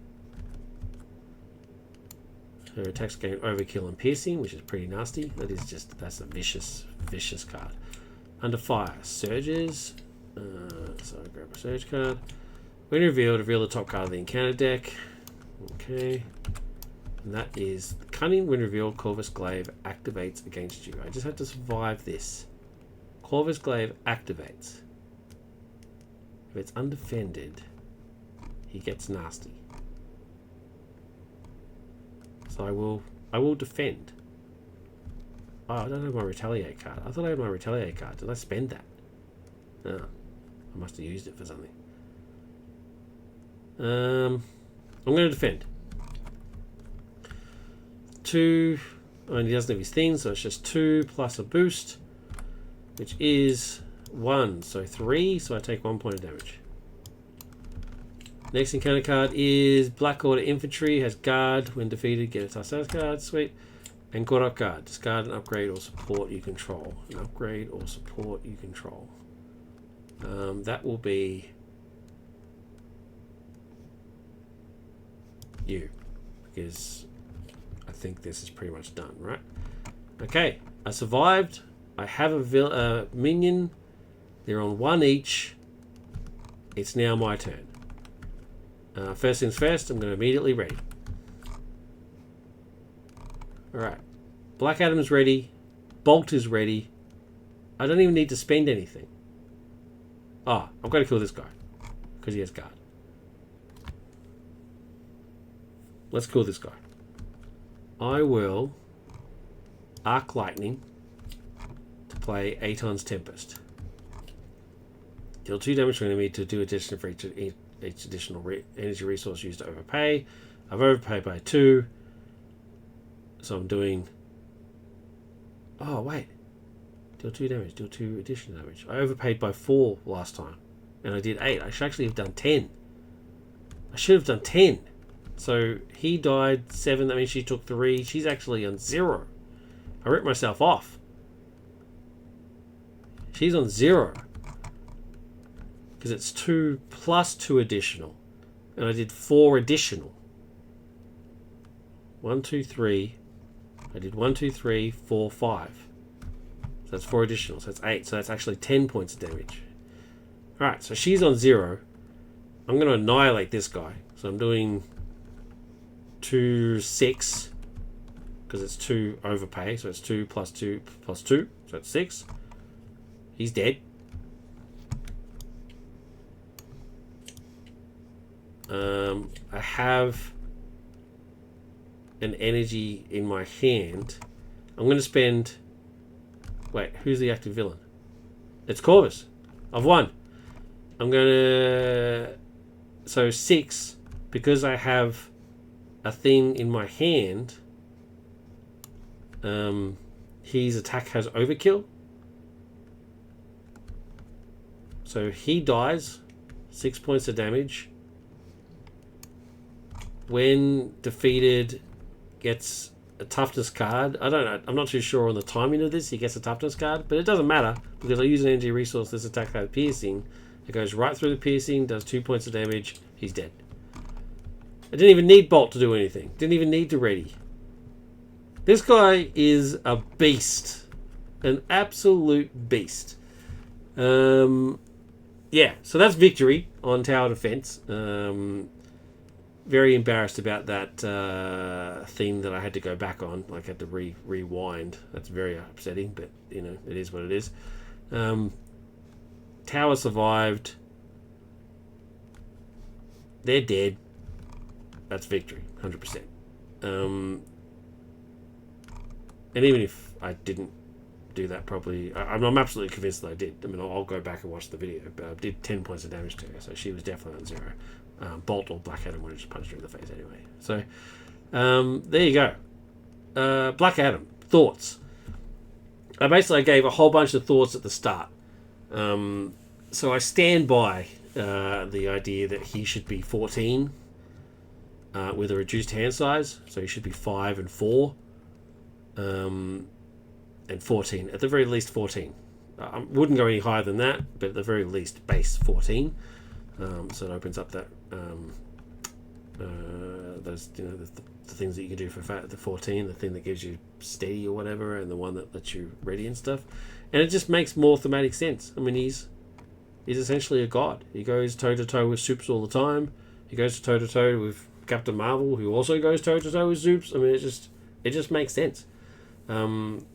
Her attacks gain overkill and piercing, which is pretty nasty. That's a vicious card. Under fire, surges. So I grab a surge card. When revealed, reveal the top card of the encounter deck. Okay. And that is Cunning. When revealed, Corvus Glaive activates against you. I just have to survive this. Corvus Glaive activates. If it's undefended, he gets nasty. So I will defend. Oh, I don't have my retaliate card. I thought I had my retaliate card. Did I spend that? No. I must have used it for something. I'm going to defend. 2. I mean, he doesn't have his thing, so it's just 2 plus a boost, which is 1. So 3. So I take 1 point of damage. Next encounter card is Black Order Infantry. Has guard. When defeated, get a tough status card. Sweet. And got up guard. Discard an upgrade or support you control. An upgrade or support you control. That will be you, because I think this is pretty much done, right? Okay, I survived. I have a minion. They're on 1 each. It's now my turn. First things first, I'm going to immediately ready. Alright. Black Adam's ready. Bolt is ready. I don't even need to spend anything. Ah, I've got to kill this guy. Because he has guard. Let's kill this guy. I will Arc Lightning to play Aton's Tempest. Deal 2 damage to an enemy to do addition for each additional energy resource used to overpay. I've overpaid by 2. So I'm doing... Oh, wait. Deal 2 damage. Deal 2 additional damage. I overpaid by 4 last time. And I did 8. I should actually have done 10. I should have done 10. So he died 7. That means she took 3. She's actually on 0. I ripped myself off. She's on 0. Because it's 2 plus 2 additional. And I did 4 additional. 1, 2, 3. I did 1, 2, 3, 4, 5. So that's 4 additional. So that's 8. So that's actually 10 points of damage. Alright, so she's on 0. I'm going to annihilate this guy. So I'm doing 2, 6. Because it's 2 overpay. So it's 2 plus 2 plus 2. So it's 6. He's dead. I have an energy in my hand. I'm going to spend... Wait, who's the active villain? It's Corvus. I've won. I'm going to... So 6, because I have a thing in my hand, his attack has overkill. So he dies, 6 points of damage. When defeated, gets a toughness card. I don't know. I'm not too sure on the timing of this. He gets a toughness card, but it doesn't matter because I use an energy resource. This attack has piercing. It goes right through the piercing, does 2 points of damage. He's dead. I didn't even need Bolt to do anything. Didn't even need to ready. This guy is a beast. An absolute beast. Yeah, so that's victory on tower defense. Very embarrassed about that theme that I had to go back on. Like, I had to rewind. That's very upsetting, but, you know, it is what it is. Tower survived. They're dead. That's victory, 100%. And even if I didn't do that properly, I'm absolutely convinced that I did. I mean, I'll go back and watch the video, but I did 10 points of damage to her, so she was definitely on 0. Bolt or Black Adam would have just punched her in the face anyway. So, there you go. Black Adam, thoughts. I basically gave a whole bunch of thoughts at the start. So I stand by the idea that he should be 14 with a reduced hand size. So he should be 5 and 4. And 14. At the very least 14. I wouldn't go any higher than that, but at the very least base 14. So it opens up that those, you know, the things that you can do for the 14, the thing that gives you steady or whatever, and the one that lets you ready and stuff, and it just makes more thematic sense. I mean, he's essentially a god. He goes toe to toe with Supes all the time. He goes toe to toe with Captain Marvel, who also goes toe to toe with Supes. I mean, it just makes sense. And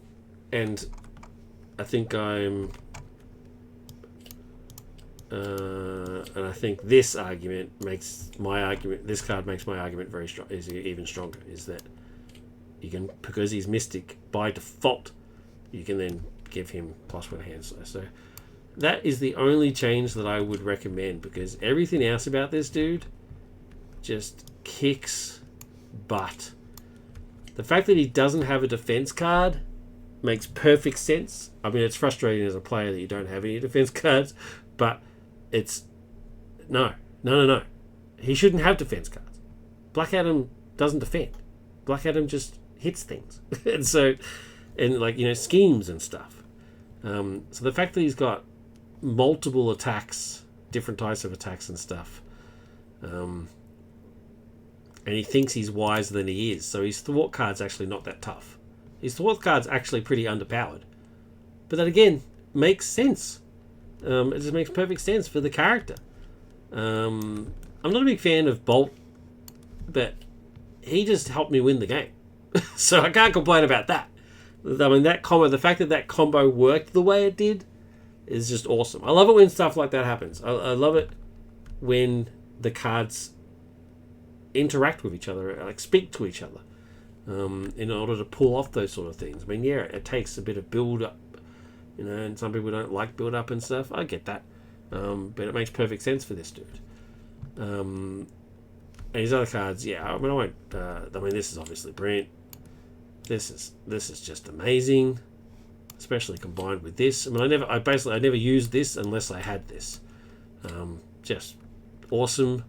I think and I think this card makes my argument very strong. Is even stronger. Is that you can, because he's mystic by default, you can then give him +1 hand size. So that is the only change that I would recommend, because everything else about this dude just kicks butt. The fact that he doesn't have a defense card makes perfect sense. I mean, it's frustrating as a player that you don't have any defense cards, but it's no. He shouldn't have defense cards. Black Adam doesn't defend. Black Adam just hits things, and like, you know, schemes and stuff. So the fact that he's got multiple attacks, different types of attacks and stuff, and he thinks he's wiser than he is. So his thwart card's actually not that tough. His thwart card's actually pretty underpowered. But that, again, makes sense. It just makes perfect sense for the character. I'm not a big fan of Bolt, but he just helped me win the game. So I can't complain about that. I mean, the fact that combo worked the way it did is just awesome. I love it when stuff like that happens. I love it when the cards interact with each other, like speak to each other, in order to pull off those sort of things. I mean, yeah, it takes a bit of build up, and some people don't like build up and stuff. I get that, but it makes perfect sense for this dude. And his other cards, yeah. I mean, I won't. I mean, this is obviously brilliant. This is just amazing, especially combined with this. I mean, I never used this unless I had this. Just awesome.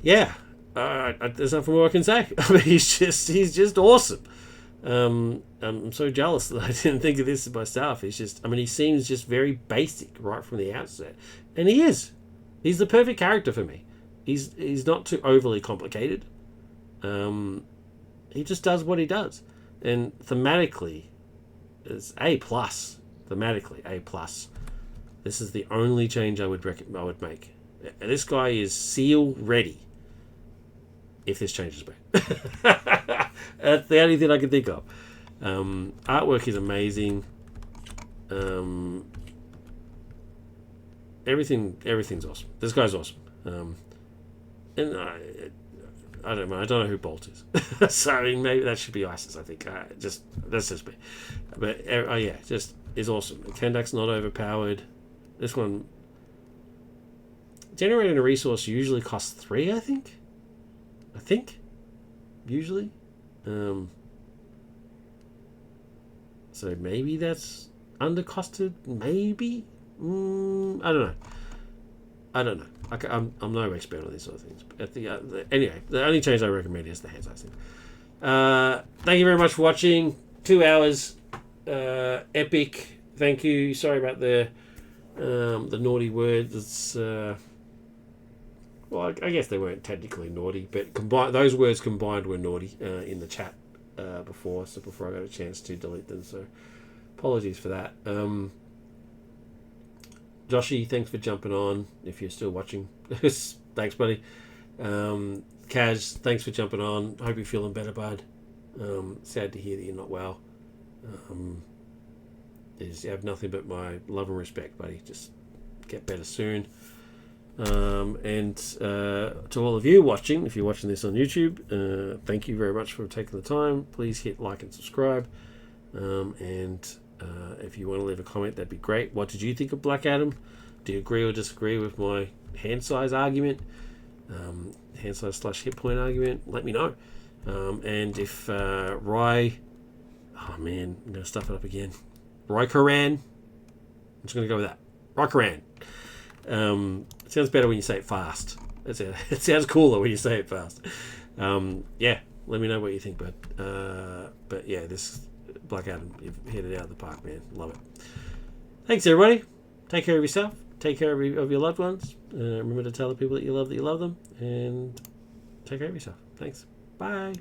Yeah, there's nothing more I can say. I mean, he's just awesome. I'm so jealous that I didn't think of this myself. He seems just very basic right from the outset, and he is. He's the perfect character for me. He's not too overly complicated. He just does what he does, and thematically, it's A+. Thematically, A+. This is the only change I would make. This guy is seal ready. If this changes me, that's the only thing I can think of. Artwork is amazing. Everything's awesome. This guy's awesome. And I don't know. I don't know who Bolt is. So I mean, maybe that should be Isis. I think. That's just me. But yeah, just is awesome. Kendak's not overpowered. This one, generating a resource usually costs 3. I think. Usually. So maybe that's undercosted. Maybe. I don't know. I'm no expert on these sort of things. But anyway, the only change I recommend is the hand sizing. Thank you very much for watching. 2 hours. Epic. Thank you. Sorry about the naughty words. It's well, I guess they weren't technically naughty, but those words combined were naughty in the chat before I got a chance to delete them. So apologies for that. Joshy, thanks for jumping on. If you're still watching, thanks, buddy. Kaz, thanks for jumping on. Hope you're feeling better, bud. Sad to hear that you're not well. You have nothing but my love and respect, buddy. Just get better soon. And to all of you watching, if you're watching this on YouTube, thank you very much for taking the time. Please hit like and subscribe. And if you want to leave a comment, that'd be great. What did you think of Black Adam? Do you agree or disagree with my hand size argument? Hand size / hit point argument? Let me know. And if oh man, I'm going to stuff it up again. RyCoRan. I'm just going to go with that. RyCoRan. It sounds better when you say it fast. It sounds cooler when you say it fast. Yeah, let me know what you think, bud. But yeah, this Black Adam, you've hit it out of the park, man. Love it. Thanks, everybody. Take care of yourself. Take care of your loved ones. Remember to tell the people that you love them. And take care of yourself. Thanks. Bye.